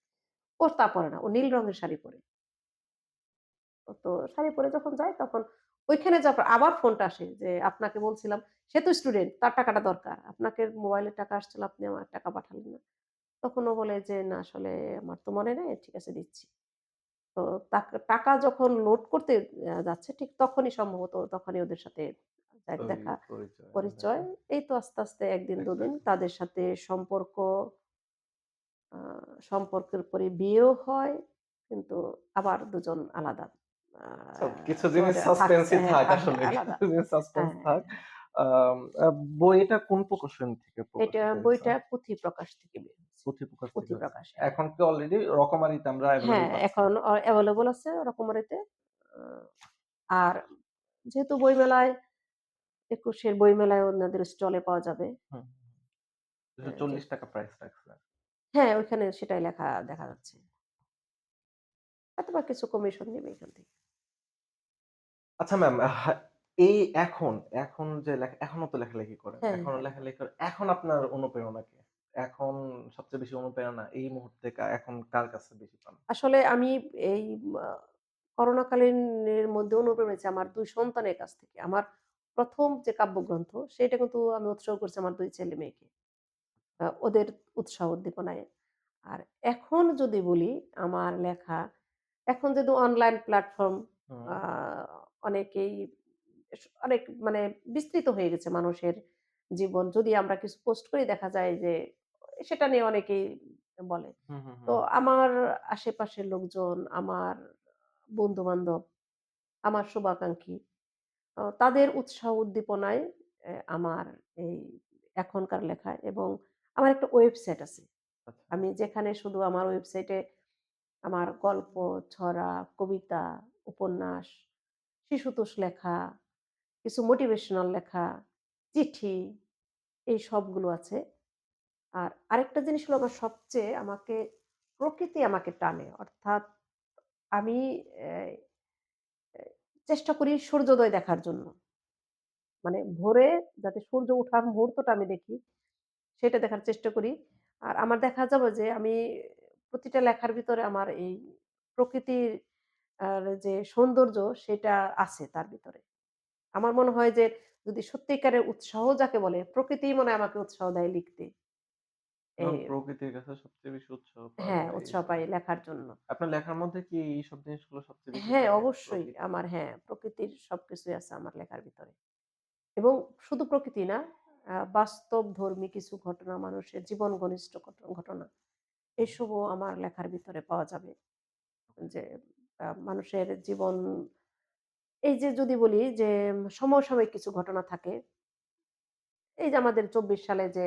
S2: ও তা পরে না। ও নীল রঙের শাড়ি পরে। তো শাড়ি পরে যখন যায় তখন ওইখানে যাওয়ার পর আবার ফোনটা আসে যে, "আপনাকে বলছিলাম, সে তো স্টুডেন্ট, তার টাকাটা দরকার। আপনাকে মোবাইলে টাকা আসছিল, আপনি আমার টাকা পাঠালেন না।" তখন ও বলে যে, "না আসলে আমার তো মনে নেই। ঠিক আছে দিচ্ছি।" তো টাকা যখন লোড করতে যাচ্ছে ঠিক তখনই সম্ভবত তখনই ওদের সাথে যাক
S1: ওই
S2: দেখা,
S1: পরিচয়
S2: পরিচয়।
S1: দেখা।
S2: এই তো আস্তে, আস্তে ১ দিন ২ দিন
S1: একসাথে।
S2: তাদের সাথে আ সম্পর্কের পরে বিয়েও হয়। কিন্তু আবার দুজন আলাদা আ
S1: আচ্ছা, কিছু জিনিস
S2: তোমার থাকছে
S1: সাসপেন্সই
S2: হ্যাঁ,
S1: থাক
S2: হ্যাঁ,
S1: আসলে।
S2: আলাদা।
S1: কিছু জিনিস সাসপেন্স
S2: হ্যাঁ,
S1: থাক।
S2: হ্যাঁ।
S1: আম আ বইটা কোন প্রকাশন থেকে
S2: এটা
S1: প্রকাশিত হয়েছে?
S2: বইটা পুঁথি প্রকাশ থেকে বের হয়েছে।
S1: পুঁথি প্রকাশ থেকে
S2: পুঁথি
S1: হয়েছে।
S2: প্রকাশ, হ্যাঁ।
S1: এখন কি অলরেডি রকমারিতে আমরা এভেইলেবল
S2: হ্যাঁ,
S1: পাচ্ছি?
S2: এখন এভেইলেবল আছে রকমারিতে। আ আর যেহেতু বইমেলায় ২১ এর বইমেলায় ওনাদের স্টলে পাওয়া যাবে।
S1: হুম,
S2: যে
S1: ৳২৪ প্রাইস রাখছে।
S2: হ্যাঁ, ওইখানে সেটাই লেখা দেখা যাচ্ছে। হয়তোবা কিছু কমিশন নিবে এখান থেকে।
S1: আচ্ছা ম্যাম, এই এখন, এখন যে এখনো তো লেখালেখি করেন।
S2: হ্যাঁ,
S1: এখনো
S2: হ্যাঁ, করি।
S1: লেখালেখি করেন। এখন আপনার অনুপ্রেরণা কে? এখন সবচেয়ে বেশি অনুপ্রেরণা এই মুহূর্তে এখন কার কাছে বেশি পান?
S2: আসলে আমি এই আ করোনাকালীনের মধ্যে অনুপ্রেরণা পেয়েছি আমার ২ সন্তানের কাছ থেকে। আমার ১ম যে কাব্যগ্রন্থ সেটা কিন্তু আমি উৎসর্গ করেছি আমার ২ ছেলে-মেয়েকে। ওদের উৎসাহ উদ্দীপনায়। আর এখন যদি বলি আমার লেখা, এখন যেহেতু অনলাইন প্ল্যাটফর্ম
S1: হুম,
S2: আ অনেকেই অনেক মানে বিস্তৃত হয়ে গেছে মানুষের জীবন। যদি আমরা কিছু পোস্ট করি দেখা যায় যে সেটা নিয়ে অনেকেই বলে।
S1: হুম, হুম,
S2: তো
S1: হুম।
S2: আমার আশেপাশের লোকজন, আমার বন্ধু-বান্ধব, আমার শুভাকাঙ্ক্ষী তাদের উৎসাহ উদ্দীপনায় আমার এই এখনকার লেখায় এবং আমার একটা ওয়েবসাইট আছে।
S1: আচ্ছা।
S2: আমি যেখানে শুধু আমার ওয়েবসাইটে আমার গল্প, ছড়া, কবিতা, উপন্যাস, শিশুতোষ লেখা, কিছু মোটিভেশনাল লেখা, চিঠি এই সবগুলো আছে। আর আরেকটা জিনিস হলো আমার সবচেয়ে প্রকৃতি আমাকে টানে। অর্থাৎ আমি অ্যা অ্যা চেষ্টা করি সূর্যোদয় দেখার জন্য। মানে ভোরে যাতে সূর্য ওঠার মুহূর্তটা আমি দেখি, সেটা দেখার চেষ্টা করি। আর আমার দেখা যাবে যে আমি প্রতিটা লেখার ভিতরে আমার এই প্রকৃতির যে সৌন্দর্য সেটা আছে তার ভিতরে। আমার মনে হয় যে যদি সত্যিকারের উৎসাহ যাকে বলে, প্রকৃতিই মনে হয় আমাকে উৎসাহ দেয় লিখতে।
S1: এবং
S2: এই
S1: প্রকৃতির কাছে সবচেয়ে বেশি উৎসাহ পাওয়া
S2: হ্যাঁ,
S1: যায়
S2: উৎসাহ
S1: এইসব
S2: পাই
S1: জিনিস।
S2: লেখার জন্য।
S1: আপনার লেখার মধ্যে কি এইসব জিনিসগুলো সবচেয়ে বেশি
S2: হ্যাঁ,
S1: থাকে?
S2: অবশ্যই
S1: প্রকৃতি?
S2: আমার হ্যাঁ, প্রকৃতির সবকিছুই আছে আমার লেখার ভিতরে। এবং শুধু প্রকৃতি না, বাস্তবধর্মী কিছু ঘটনা, মানুষের জীবন ঘনিষ্ঠ ঘটনা।
S1: হুম,
S2: এসবও আমার লেখার ভিতরে পাওয়া যাবে। যে মানুষের জীবন এই যে যদি বলি যে সমসাময়িক কিছু ঘটনা থাকে। এই যে আমাদের ২৪ সালে যে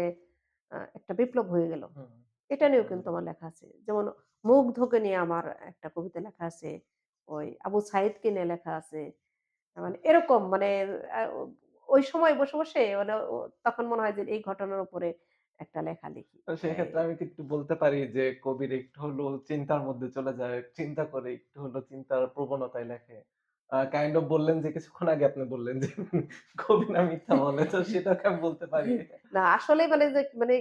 S2: একটা বিপ্লব হয়ে গেল।
S1: হুম,
S2: এটা নিয়েও
S1: হুম,
S2: কিন্তু
S1: হুম।
S2: আমার লেখা আছে। যেমন মুগ্ধকে নিয়ে আমার একটা কবিতা লেখা আছে। ওই আবু সাইদকে নিয়ে লেখা আছে। মানে
S1: আচ্ছা।
S2: এরকম মানে আ ওই সময় বসে, বসে মানে তখন মনে হয় যে এই ঘটনার উপরে একটা লেখা লিখি।
S1: তো সেক্ষেত্রে আমি কি একটু বলতে পারি যে কবির একটু হলেও চিন্তার মধ্যে চলে যায়। চিন্তা করে একটু হলেও চিন্তার প্রবণতায় লেখে। কাইন্ড অফ বললেন যে কিছুক্ষণ আগে আপনি বললেন যে কবি না মিথ্যা বলে। তো সেটাকে আমি বলতে পারি।
S2: না আসলেই মানে যে মানে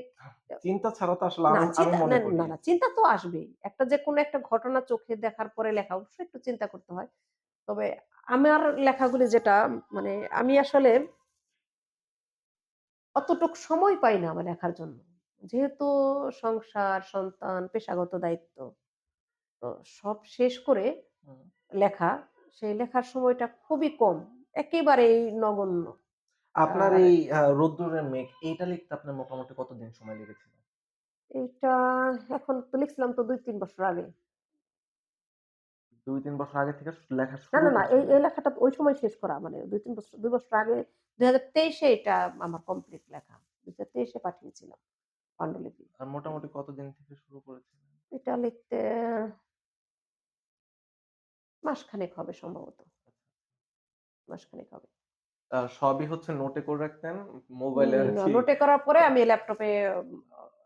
S1: চিন্তা ছাড়া তো আসলে
S2: না
S1: আমি
S2: চিন্তা না,
S1: মনে করি।
S2: না, না চিন্তা তো আসবেই। যেকোনো একটা ঘটনা চোখে দেখার পরে লেখা অবশ্যই একটু চিন্তা করতে হয়। তবে আমার লেখাগুলি যেটা মানে আমি আসলে অতটুক সময় পাই না আমার লেখার জন্য। যেহেতু সংসার, সন্তান, পেশাগত দায়িত্ব। তো সব শেষ করে
S1: হুম।
S2: লেখা, সেই লেখার সময়টা খুবই কম। একেবারেই নগণ্য।
S1: আপনার
S2: আর
S1: এই 'রোদ্দুরের মেঘ' এইটা লিখতে আপনার মোটামুটি কতদিন সময় লেগেছিল?
S2: এইটা এখন তো লিখছিলাম তো ২-৩ বছর আগে।
S1: ২-৩ বছর আগে থেকে লেখা
S2: না,
S1: শুরু
S2: না, না
S1: করছিলেন?
S2: এই লেখাটা ওই সময় শেষ করা মানে ২-৩ বছর ২ বছর আগে ২০২৩ এ এটা আমার কমপ্লিট লেখা। ২০২৩ এ পাঠিয়েছিলাম পান্ডুলিপি।
S1: আর মোটামুটি কতদিন থেকে শুরু করেছিলেন?
S2: এটা লিখতে মাসখানেক হবে সম্ভবত। মাসখানেক হবে।
S1: সবই হচ্ছে নোটে করে রাখতেন। মোবাইলে আরকি
S2: নোটে করার পরে আমি ল্যাপটপে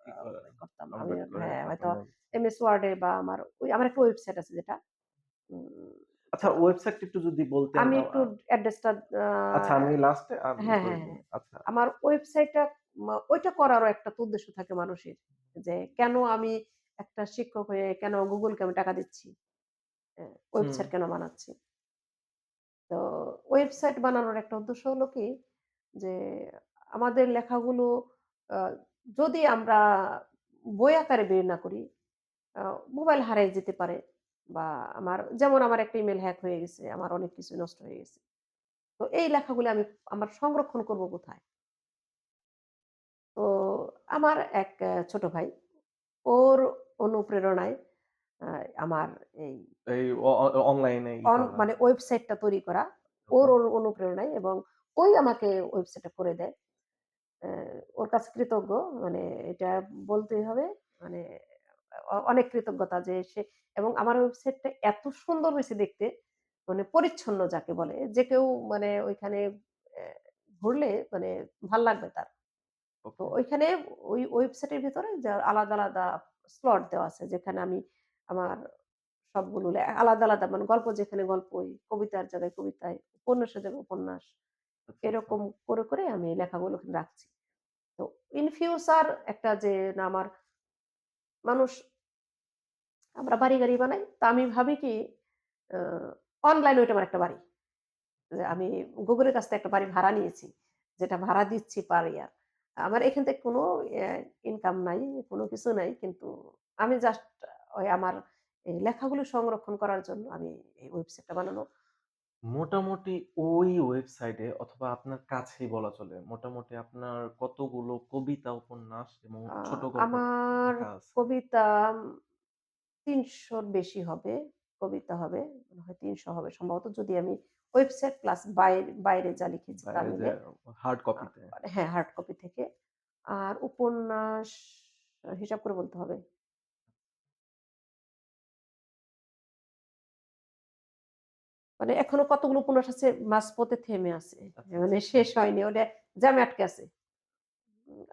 S1: ই করে
S2: করতাম। আমি
S1: কনভার্ট করে
S2: হ্যাঁ, হয়তো
S1: আপনার
S2: এমএস ওয়ার্ড এ বা আমার একটা ওয়েবসাইট আছে যেটা উম
S1: আচ্ছা, ওয়েবসাইটটা একটু যদি বলতেন
S2: আমি একটু অ্যাড্রেসটা আ
S1: আচ্ছা, আমি লাস্টে
S2: হ্যাঁ,
S1: করে
S2: হ্যাঁ,
S1: দিই।
S2: হ্যাঁ।
S1: আচ্ছা।
S2: আমার ওয়েবসাইটটা ওইটা করারও একটা তো উদ্দেশ্য থাকে মানুষের। যে কেন আমি একটা শিক্ষক হয়ে কেন Google কে আমি টাকা দিচ্ছি?
S1: হুম।
S2: ওয়েবসাইট কেন বানাচ্ছি? তো ওয়েবসাইট বানানোর একটা উদ্দেশ্য হলো কি যে আমাদের লেখাগুলো আ যদি আমরা বই আকারে বের না করি, আ মোবাইল হারায় যেতে পারে বা যেমন আমার একটা ইমেইল হ্যাক হয়ে গেছে। আমার অনেক কিছু নষ্ট হয়ে গেছে। তো এই লেখাগুলো আমি আমার সংরক্ষণ করব কোথায়? তো আমার এক ছোট ভাই, ওর অনুপ্রেরণায় আ আমার এই
S1: এই অনলাইনে করা।
S2: মানে ওয়েবসাইটটা তৈরি করা
S1: ওকে।
S2: ওর অনুপ্রেরণায় এবং ওই আমাকে ওয়েবসাইটটা করে দেয়। অ্যা ওর কাছে কৃতজ্ঞ। মানে এটা বলতেই হবে। মানে অনেক কৃতজ্ঞতা যে সে এবং আমার ওয়েবসাইটটা এত সুন্দর হইছে দেখতে, মানে পরিচ্ছন্ন যাকে বলে। যে কেউ মানে ওইখানে অ্যা ঘুরলে মানে ভাল লাগবে তার। তো
S1: ওকে।
S2: ওইখানে ওই ওয়েবসাইটের ভেতরে আলাদা, আলাদা স্লট দেওয়া আছে যেখানে আমি আমার সবগুলো আলাদা, আলাদা মানে গল্প যেখানে গল্পই, কবিতার জায়গায় কবিতায়, উপন্যাসের জায়গায় উপন্যাস।
S1: আচ্ছা, আচ্ছা।
S2: এরকম করে, করে আমি লেখাগুলো ওখানে রাখছি। তো ইন ফিউচার একটা যে না আমার মানুষ আমরা বাড়ি-গাড়ি বানাই। তো আমি ভাবি কি আ অনলাইন ওইটা আমার একটা বাড়ি। যে আমি গুগলের কাছ থেকে একটা বাড়ি ভাড়া নিয়েছি। যেটা ভাড়া দিচ্ছি পার ইয়ার। আমার এখান থেকে কোনো অ্যা ইনকাম নাই, কোনো কিছু নাই। কিন্তু আমি জাস্ট ওই আমার এই লেখাগুলো সংরক্ষণ করার জন্য আমি এই ওয়েবসাইটটা বানানো।
S1: মোটামুটি ওই ওয়েবসাইটে অথবা আপনার কাছেই বলা চলে। মোটামুটি আপনার কতগুলো কবিতা, উপন্যাস এবং
S2: আ
S1: ছোট গল্প
S2: আমার
S1: লেখা আছে?
S2: কবিতা ৩০০ র বেশি হবে। কবিতা হবে। মনে হয় ৩০০ হবে সম্ভবত যদি আমি ওয়েবসাইট প্লাস বাইরে যা লিখেছি তা
S1: বাইরে যে
S2: মিলে।
S1: হার্ড
S2: আ
S1: কপিতে।
S2: মানে হ্যাঁ, হার্ড কপি থেকে। আর উপন্যাস হিসাব করে বলতে হবে। মানে এখনো কতগুলো উপন্যাস আছে মাঝপথে থেমে আছে।
S1: আচ্ছা,
S2: মানে
S1: আচ্ছা।
S2: শেষ হয়নি। ওটা জ্যামে আটকে আছে। উম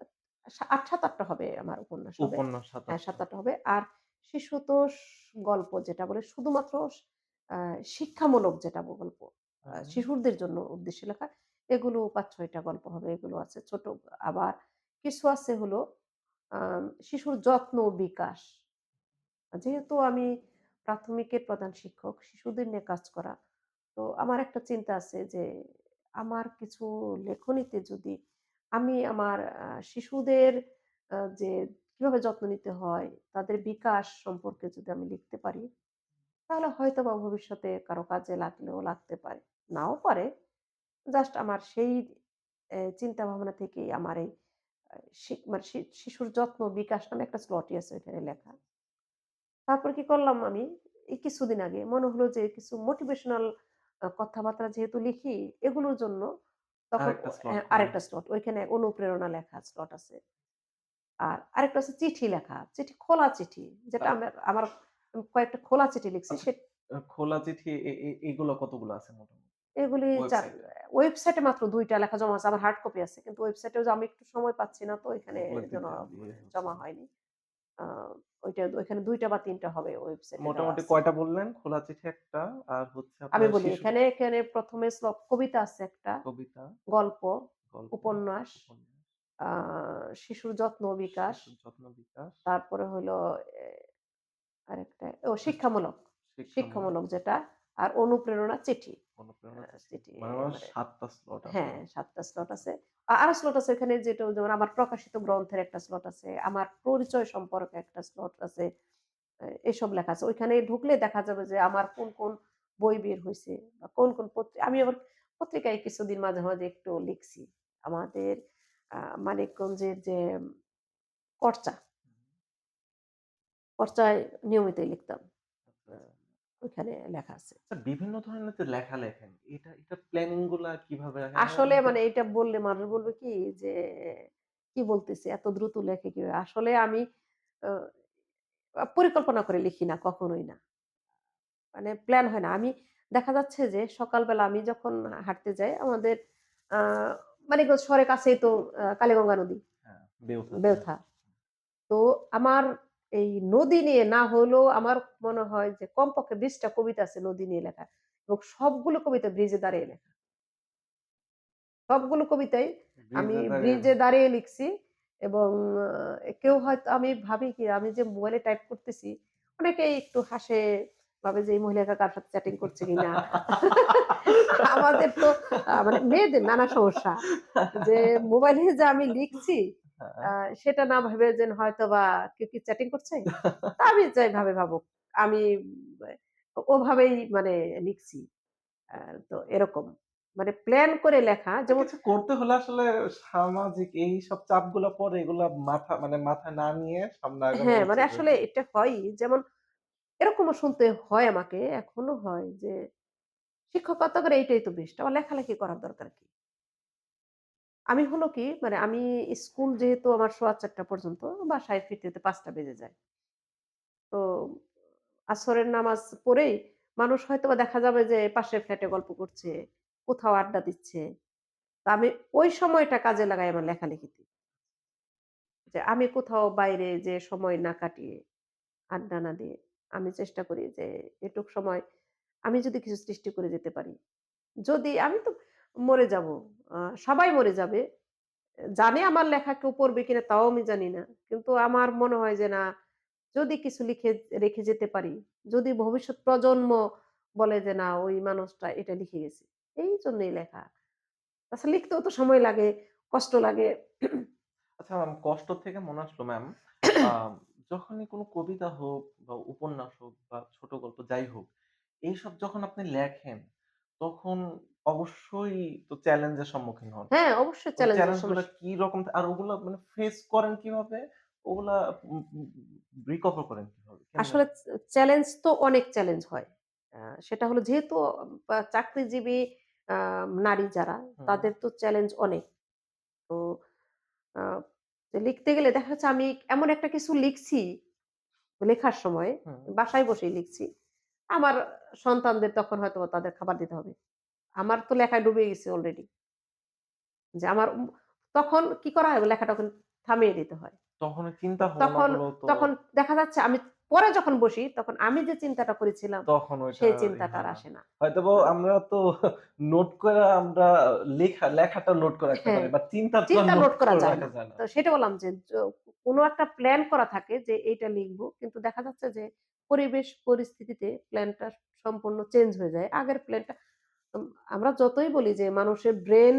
S2: ৮-৭-৮ টা হবে আমার উপন্যাস হবে।
S1: উপন্যাস ৭-৮
S2: হ্যাঁ,
S1: টা।
S2: ৭-৮ টা হবে। আর শিশুতোষ গল্প যেটা বলে শুধুমাত্র আ শিক্ষামূলক যেটা গল্প,
S1: হুম।
S2: শিশুদের জন্য উদ্দেশ্যে লেখা, এগুলো ৫-৬ টা গল্প হবে। এগুলো আছে ছোট। আবার কিছু আছে হলো শিশুর যত্ন ও বিকাশ। যেহেতু আমি প্রাথমিকের প্রধান শিক্ষক, শিশুদের নিয়ে কাজ করা। তো আমার একটা চিন্তা আছে যে আমার কিছু লেখনীতে যদি আমি আমার শিশুদের যে কিভাবে যত্ন নিতে হয়, তাদের বিকাশ সম্পর্কে যদি আমি লিখতে পারি, তাহলে হয়তোবা ভবিষ্যতে কারো কাজে লাগলেও লাগতে পারে। নাও পারে। জাস্ট আমার সেই চিন্তা ভাবনা থেকেই আমার এই আ মানে শিশুর যত্ন বিকাশ নামে একটা স্লটই আছে ওইখানে লেখা। তারপর কি করলাম আমি, এই কিছুদিন আগে মনে হলো যে কিছু মোটিভেশনাল কথাবার্তা যেহেতু লিখি এগুলোর জন্য তখন
S1: আরেকটা স্লট
S2: হ্যাঁ,
S1: খুললেন।
S2: আরেকটা স্লট ওইখানে অনুপ্রেরণা লেখা স্লট আছে। আর আরেকটা হচ্ছে চিঠি লেখা। খোলা চিঠি যেটা
S1: আ
S2: আমার কয়েকটা খোলা চিঠি লিখছি।
S1: আচ্ছা, খোলা চিঠি এগুলো কতগুলো আছে মোটামুটি
S2: এগুলি
S1: ওয়েবসাইটে?
S2: ওয়েবসাইটে মাত্র ২ টা লেখা জমা আছে। আমার হার্ড কপি আছে। কিন্তু ওয়েবসাইটেও যে আমি একটু সময় পাচ্ছি না তো এখানে
S1: ওগুলো
S2: যেন
S1: দিতে দিয়ে হচ্ছে
S2: জমা
S1: না।
S2: হয়নি। আ ওইখানে ২ টা বা ৩ টা হবে ওয়েবসাইটে দেওয়া
S1: মোটামুটি
S2: আছে।
S1: কয়টা বললেন? খোলা চিঠি একটা আর হচ্ছে
S2: আমি
S1: আপনার
S2: বলি
S1: শিশু
S2: এখানে ১ম এ কবিতা আছে একটা,
S1: কবিতা,
S2: গল্প,
S1: গল্প,
S2: উপন্যাস,
S1: উপন্যাস,
S2: আ শিশুর যত্ন ও বিকাশ,
S1: শিশুর যত্ন বিকাশ,
S2: তারপরে হইলো এ আরেকটা শিক্ষামূলক,
S1: শিক্ষামূলক,
S2: শিক্ষামূলক যেটা আর অনুপ্রেরণা চিঠি।
S1: অনুপ্রেরণা চিঠি।
S2: চিঠি
S1: মানে আমার
S2: মানে
S1: ৭ টা স্লট
S2: হ্যাঁ,
S1: আপনার।
S2: ৭ টা
S1: আচ্ছা,
S2: স্লট
S1: আচ্ছা।
S2: আছে। আরো স্লট আছে এখানে যেটা যেমন আমার প্রকাশিত গ্রন্থের একটা স্লট আছে। আমার পরিচয় সম্পর্কে একটা স্লট আছে। এসব লেখা আছে। ওইখানে ঢুকলে দেখা যাবে যে আমার কোন, কোন বই বের হইছে বা কোন, কোন আমি আবার পত্রিকায় কিছুদিন মাঝে, মাঝে একটু লিখছি। আমাদের আ মানিকগঞ্জের যে পর্চা, পর্চায় নিয়মিতই লিখতাম।
S1: আচ্ছা,
S2: আ
S1: আচ্ছা।
S2: ওইখানে লেখা আছে।
S1: আচ্ছা, বিভিন্ন ধরনের যে লেখা লেখেন, এটা প্ল্যানিং গুলা কিভাবে রাখেন?
S2: আসলে মানে এটা বললে মানুষ বলবে কি যে, "কি বলতেছে? এত দ্রুত লেখে কিভাবে?" আসলে আমি আ পরিকল্পনা করে লিখি না, কখনোই না। মানে প্ল্যান হয় না। আমি দেখা যাচ্ছে যে সকালবেলা আমি যখন হাঁটতে যাই আমাদের আ মানিকগঞ্জ শহরের কাছেই তো কালীগঙ্গা নদী,
S1: হ্যাঁ, বেউথাতে।
S2: বেউথা। তো আমার এই নদী নিয়ে না হলেও আমার মনে হয় যে কমপক্ষে ২০ টা কবিতা আছে নদী নিয়ে লেখা। এবং সবগুলো কবিতা ব্রিজে দাঁড়িয়ে লেখা। সবগুলো কবিতাই আমি
S1: ব্রিজে দাঁড়িয়ে
S2: ব্রিজে দাঁড়িয়ে লিখছি এবং কেউ হয়তো আমি ভাবি কি আমি যে মোবাইলে টাইপ করতেছি, অনেকেই একটু হাসে ভাবে যে এই মহিলাটা কার সাথে চ্যাটিং করছে কিনা। আমাদের তো মানে মেয়েদের নানা সমস্যা। যে মোবাইলে যে আমি লিখছি
S1: হ্যাঁ।
S2: আ সেটা না ভেবে যে হয়তোবা কেউ কি চ্যাটিং করছে? তা আমি যেভাবে ভাবুক। আমি ওভাবেই মানে লিখছি। আ তো এরকম। মানে প্ল্যান করে লেখা যেমন
S1: কিছু করতে হলে আসলে সামাজিক এইসব চাপগুলা পড়ে এগুলা মাথায় না নিয়ে সামনে আগানো
S2: হ্যাঁ, মানে
S1: উচিত
S2: আসলে
S1: আরকি।
S2: এটা হয়ই। যেমন এরকমও শুনতে হয় আমাকে, এখনো হয় যে শিক্ষকতা করে এইটাই তো বেস্ট। আমার লেখালেখি করার দরকার কি? আমি হলো কি মানে আমি স্কুল যেহেতু আমার ৪:৩০ পর্যন্ত বাসায় ফিরতে ৫টা বেজে যায়। তো আসরের নামাজ পড়েই মানুষ হয়তোবা দেখা যাবে যে পাশের ফ্ল্যাটে গল্প করছে, কোথাও আড্ডা দিচ্ছে। তা আমি ওই সময়টা কাজে লাগাই আমার লেখালেখিতে। যে আমি কোথাও বাইরে যেয়ে সময় না কাটিয়ে, আড্ডা না দিয়ে আমি চেষ্টা করি যে এটুক সময় আমি যদি কিছু সৃষ্টি করে যেতে পারি। যদি আমি তো মরে যাবো। আ সবাই মরে যাবে। জানি আমার লেখা কেউ পড়বে কিনা তাও আমি জানি না। কিন্তু আমার মনে হয় যে না যদি কিছু লিখে রেখে যেতে পারি, যদি ভবিষ্যৎ প্রজন্ম বলে যে না ওই মানুষটা এটা লিখে গেছে। এইজন্যই লেখা। তাছাড়া লিখতেও তো সময় লাগে, কষ্ট লাগে।
S1: আচ্ছা ম্যাম, কষ্ট থেকে মনে আসলো ম্যাম, আম যখনই কোনো কবিতা হোক বা উপন্যাস হোক বা ছোট গল্প যাই হোক, এইসব যখন আপনি লেখেন, তখন অবশ্যই তো চ্যালেঞ্জের সম্মুখীন হন।
S2: হ্যাঁ, অবশ্যই
S1: ওই
S2: চ্যালেঞ্জের
S1: চ্যালেঞ্জ গুলা
S2: সমস্যা।
S1: কি রকম আর ওগুলা মানে ফেস করেন কিভাবে? ওগুলা উম উম রিকভার করেন কিভাবে? কেমনে?
S2: আসলে চ্যালেঞ্জ তো অনেক চ্যালেঞ্জ হয়। আ সেটা হলো যেহেতু চাকরিজীবী আ নারী যারা
S1: হুম,
S2: তাদের তো চ্যালেঞ্জ অনেক। তো আ লিখতে গেলে দেখা যাচ্ছে আমি এমন একটা কিছু লিখছি, লেখার সময়
S1: হুম।
S2: বাসায় বসেই লিখছি। আমার সন্তানদের তখন হয়তোবা তাদের খাবার দিতে হবে। আমার তো লেখায় ডুবে গেছি অলরেডি। যে আমার তখন কি করা হয় লেখাটা ওখানে থামিয়ে দিতে হয়।
S1: তখন ওই চিন্তা
S2: তখন
S1: ভাবনাগুলো তো
S2: তখন দেখা যাচ্ছে আমি পরে যখন বসি তখন আমি যে চিন্তাটা করেছিলাম
S1: তখন ওইটা
S2: সেই
S1: ই
S2: চিন্তাটা
S1: হয়
S2: আর
S1: না।
S2: আসে না।
S1: হয়তোবা
S2: আ
S1: আমরা তো নোট করে আমরা লেখাটা নোট করে রাখতে
S2: হ্যাঁ,
S1: পারি। বাট চিন্তা তো আর
S2: চিন্তা
S1: নোট
S2: নোট করা
S1: করে
S2: যায়
S1: রাখা
S2: না।
S1: যায় না।
S2: তো সেটা বললাম যে কোনো একটা প্ল্যান করা থাকে যে এইটা লিখবো। কিন্তু দেখা যাচ্ছে যে পরিবেশ পরিস্থিতিতে প্ল্যানটা সম্পূর্ণ চেঞ্জ হয়ে যায়। আগের প্ল্যানটা উম আমরা যতই বলি যে মানুষের ব্রেইন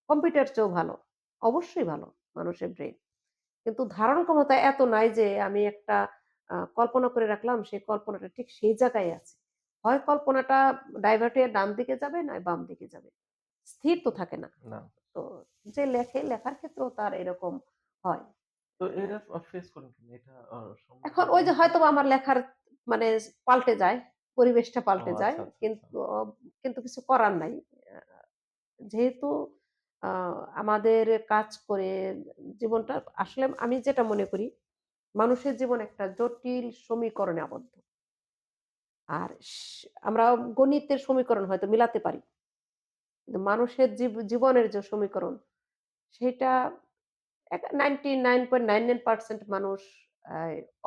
S2: কম্পিউটার চেয়েও ভালো। অবশ্যই ভালো মানুষের ব্রেইন। কিন্তু ধারণ ক্ষমতা এত নাই যে আমি একটা কল্পনা করে রাখলাম, সেই কল্পনাটা ঠিক সেই জায়গায় আছে। হয় কল্পনাটা ডাইভার্ট হয়ে ডান দিকে যাবে, নয় বাম দিকে যাবে। স্থির তো থাকে না।
S1: না।
S2: তো যে লেখে, লেখার ক্ষেত্রেও তার এরকম হয়।
S1: তো
S2: অ্যা
S1: এটা ফেস করেন কিভাবে? এটা
S2: এখন
S1: সম্মুখীন
S2: ওই
S1: হন
S2: যে
S1: কিভাবে?
S2: হয়তোবা আমার লেখার মানে পাল্টে যায়, পরিবেশটা
S1: ও
S2: পাল্টে যায়।
S1: আচ্ছা, আচ্ছা, আচ্ছা।
S2: কিন্তু কিছু করার নাই। আ যেহেতু আ আমাদের কাজ করে জীবনটা আসলে আমি যেটা মনে করি, মানুষের জীবন একটা জটিল সমীকরণে আবদ্ধ। আর আমরা গণিতের সমীকরণ হয়তো মিলাতে পারি। কিন্তু মানুষের জীবনের যে সমীকরণ, সেটা 99.99% মানুষ আ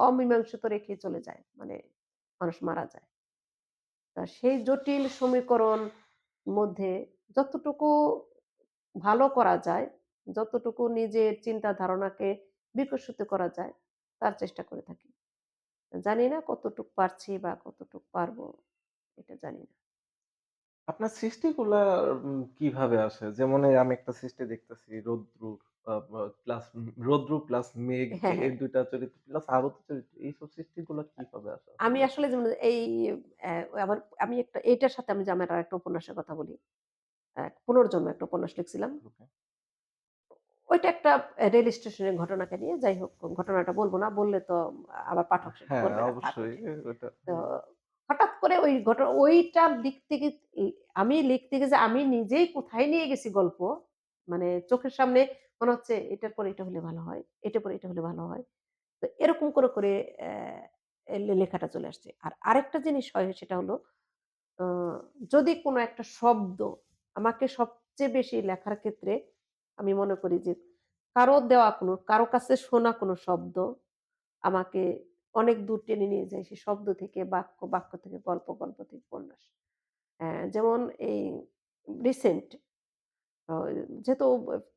S2: অমীমাংসিত রেখেই চলে যায়। মানে মানুষ মারা যায়। সেই জটিল সমীকরণ মধ্যে যতটুকু ভালো করা যায়, যতটুকু নিজের চিন্তা ধারণাকে বিকশিত করা যায়, তার চেষ্টা করে থাকি। জানি না কতটুক পারছি বা কতটুক পারবো, এটা জানি না।
S1: আপনার সৃষ্টিগুলা কিভাবে আসে? যেমন এই আমি একটা সৃষ্টি দেখতেছি রৌদ্রু আ বা প্লাস রৌদ্রু প্লাস মেঘ
S2: হ্যাঁ, হ্যাঁ।
S1: এর ২ টা চরিত্র প্লাস আরো তো চরিত্র। এইসব সৃষ্টিগুলা কিভাবে আসে
S2: আমি
S1: আসলে?
S2: আসলে যেমন এই অ্যা আবার আমি একটা এইটার সাথে আমি যে আমার আরেকটা উপন্যাসের কথা বলি। 'পুনর্জন্ম' একটা উপন্যাস লিখছিলাম।
S1: ওকে।
S2: ওইটা একটা রেল স্টেশনের ঘটনাকে নিয়ে যাই হোক ঘটনাটা বলব না। বললে তো আবার পাঠক সেটা
S1: হ্যাঁ,
S2: পড়বে না। থাক
S1: অবশ্যই
S2: ওইটাই।
S1: ওটা
S2: তো হঠাৎ করে ওইটা লিখতে গিয়ে আমি লিখতে গিয়ে যে আমি নিজেই কোথায় নিয়ে গেছি গল্প, মানে চোখের সামনে মনে হচ্ছে এটার পরে এটা হলে ভালো হয়, এটার পরে এটা হলে ভালো হয়। তো এরকম করে লেখাটা চলে আসছে। আর আরেকটা জিনিস হয় সেটা হলো আ যদি কোনো একটা শব্দ আমাকে সবচেয়ে বেশি লেখার ক্ষেত্রে আমি মনে করি যে কারো কাছে শোনা কোনো শব্দ আমাকে অনেক দূর টেনে নিয়ে যায়। সেই শব্দ থেকে বাক্য, বাক্য থেকে গল্প, গল্প থেকে উপন্যাস। যেমন এই রিসেন্ট অ যেহেতু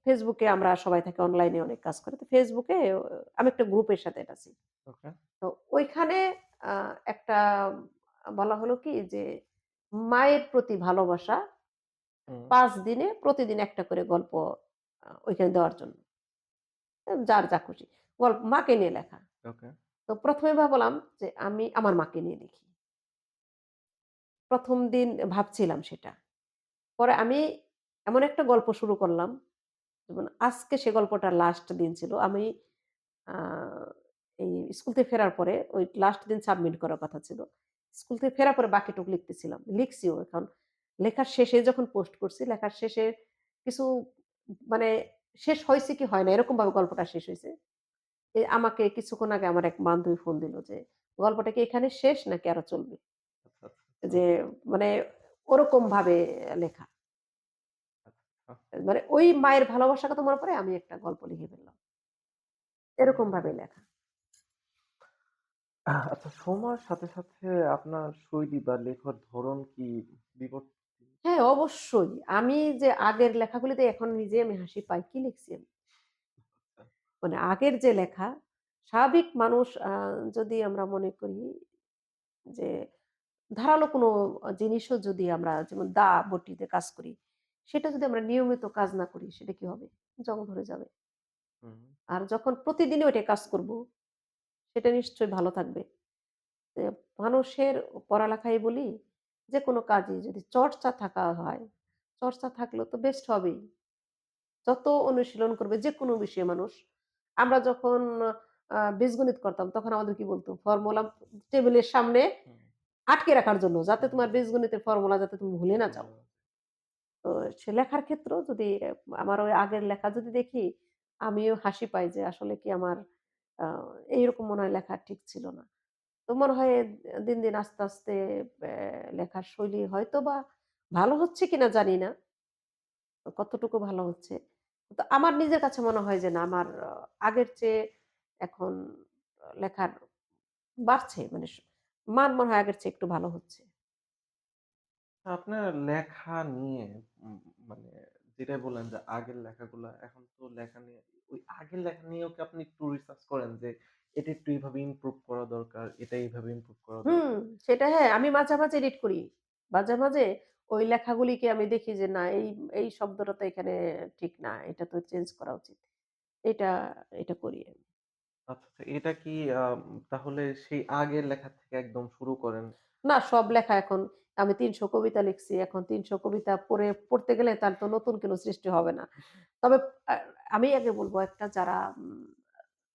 S2: ফেসবুকে আমরা সবাই থাকি অনলাইনে অনেক কাজ করে। তো ফেসবুকে আমি একটা গ্রুপের সাথে আছি।
S1: ওকে।
S2: তো ওইখানে আ একটা বলা হলো কি যে, মায়ের প্রতি ভালোবাসা
S1: হুম,
S2: ৫ দিনে প্রতিদিন একটা করে গল্প ওইখানে দেওয়ার জন্য। যার যা খুশি। মাকে নিয়ে লেখা।
S1: ওকে।
S2: তো ১ম এ ভাবলাম যে আমি আমার মাকে নিয়ে লিখি। ১ম দিন ভাবছিলাম সেটা। পরে আমি এমন একটা গল্প শুরু করলাম, যেমন আজকে সে গল্পটার লাস্ট দিন ছিল। আমি আ এই স্কুল থেকে ফেরার পরে ওই লাস্ট দিন সাবমিট করার কথা ছিল। স্কুল থেকে ফেরার পরে বাকিটুকু লিখতেছিলাম। লিখছিও এখন। লেখার শেষে যখন পোস্ট করছি, লেখার শেষে কিছু মানে শেষ হইছে কি হয় না এরকমভাবে গল্পটা শেষ হইছে। আমাকে কিছুক্ষণ আগে আমার এক বান্ধবী ফোন দিল যে, "গল্পটা কি এখানে শেষ নাকি আরো চলবে?"
S1: আচ্ছা, আচ্ছা, আচ্ছা,
S2: যে মানে ওরকমভাবে লেখা।
S1: আচ্ছা।
S2: মানে ওই মায়ের ভালোবাসার কথা মনে পড়ে আমি একটা গল্প লিখে ফেললাম। এরকমভাবে লেখা।
S1: আচ্ছা, সময়ের সাথে, সাথে আপনার শৈলী বা লেখার ধরন কি বিবর্তিত?
S2: হ্যাঁ, অবশ্যই। আমি যে আগের লেখাগুলিতে এখন নিজে আমি হাসি পাই। কি লিখছি আমি? মানে আগের যে লেখা, স্বাভাবিক মানুষ যদি আমরা মনে করি যে ধারালো কোনো জিনিসও যদি আমরা যেমন দা বটিতে কাজ করি, সেটা যদি আমরা নিয়মিত কাজ না করি সেটা কি হবে? জং ধরে যাবে।
S1: হুম,
S2: আর যখন প্রতিদিনই ওইটায় কাজ করব, সেটা নিশ্চয়ই ভালো থাকবে। এ মানুষের পড়ালেখায় বলি, যেকোনো কাজে যদি চর্চা থাকা হয়, চর্চা থাকলেও তো বেস্ট হবেই। যত অনুশীলন করবে যেকোনো বিষয়ে মানুষ। আমরা যখন বীজগণিত করতাম তখন আমাদের কি বলত? ফর্মুলা টেবিলের সামনে
S1: হুম,
S2: আটকে রাখার জন্য যাতে
S1: হুম, হুম,
S2: তোমার বীজগণিতের ফর্মুলা যাতে তুমি ভুলে না যাও।
S1: ভুলে যাওয়া।
S2: তো সে লেখার ক্ষেত্রেও যদি আমার ওই আগের লেখা যদি দেখি, আমিও হাসি পাই যে আসলে কি আমার আ এইরকম মনে হয় লেখা ঠিক ছিল না। তো মনে হয় দিন, দিন আস্তে, আস্তে লেখার শৈলী হয়তোবা ভালো হচ্ছে কিনা জানি না। কতটুকু ভালো হচ্ছে। তো আমার নিজের কাছে মনে হয় যে না আমার আগের চেয়ে এখন লেখার বাড়ছে। মানে মান মনে হয় আগের চেয়ে একটু ভালো হচ্ছে।
S1: আপনার লেখা নিয়ে উম মানে যেটা বললেন যে আগের লেখাগুলা এখন তো লেখা নিয়ে ওই আগের লেখা নিয়েও কি আপনি একটু রিসার্চ করেন যে এটা একটু এইভাবে ইমপ্রুভ করা দরকার, এটা এইভাবে ইমপ্রুভ করা
S2: হুম,
S1: দরকার?
S2: সেটা হ্যাঁ, আমি মাঝে, মাঝে এডিট করি। মাঝে, মাঝে ওই লেখাগুলিকে আমি দেখি যে না এই শব্দটা তো এখানে ঠিক না। এটা তো চেঞ্জ করা উচিত। এটা, এটা করি আমি।
S1: আচ্ছা, আচ্ছা। এটা কি তাহলে সেই আগের লেখা থেকে একদম শুরু করেন?
S2: না সব লেখা এখন আমি ৩০০ কবিতা লিখছি। এখন ৩০০ কবিতা পড়তে গেলে তার তো নতুন কোনো সৃষ্টি হবে না। তবে আ আমি আগে বলব একটা যারা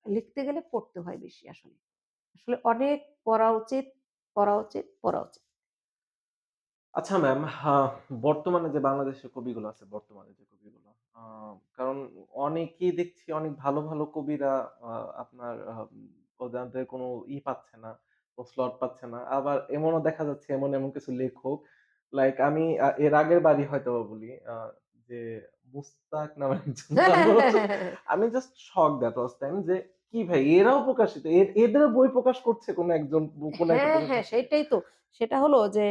S2: লিখতে গেলে পড়তে হয় বেশি আসলে। আসলে অনেক পড়া উচিত, পড়া উচিত, পড়া উচিত।
S1: আচ্ছা ম্যাম, বর্তমানে যে বাংলাদেশের কবিগুলো আছে, বর্তমানে যে কবিগুলো, আ কারণ অনেকেই দেখছি অনেক ভালো, ভালো কবিরা আ আপনার ওনাদের কোনো পাচ্ছে না, কোনো স্লট পাচ্ছে না। আবার এমনও দেখা যাচ্ছে এমন, এমন কিছু লেখক লাইক আমি এর আগের বারই হয়তোবা বলি যে মুস্তাক নামের একজন
S2: হ্যাঁ, হ্যাঁ,
S1: মানুষ,
S2: হ্যাঁ, হ্যাঁ, হ্যাঁ।
S1: আমি just shocked that was time যে কি ভাই এরাও প্রকাশিত। এদেরও বই প্রকাশ করছে কোনো একজন কোনো একটা
S2: হ্যাঁ, হ্যাঁ,
S1: প্রকাশক থেকে।
S2: সেইটাই তো। সেটা হলো যে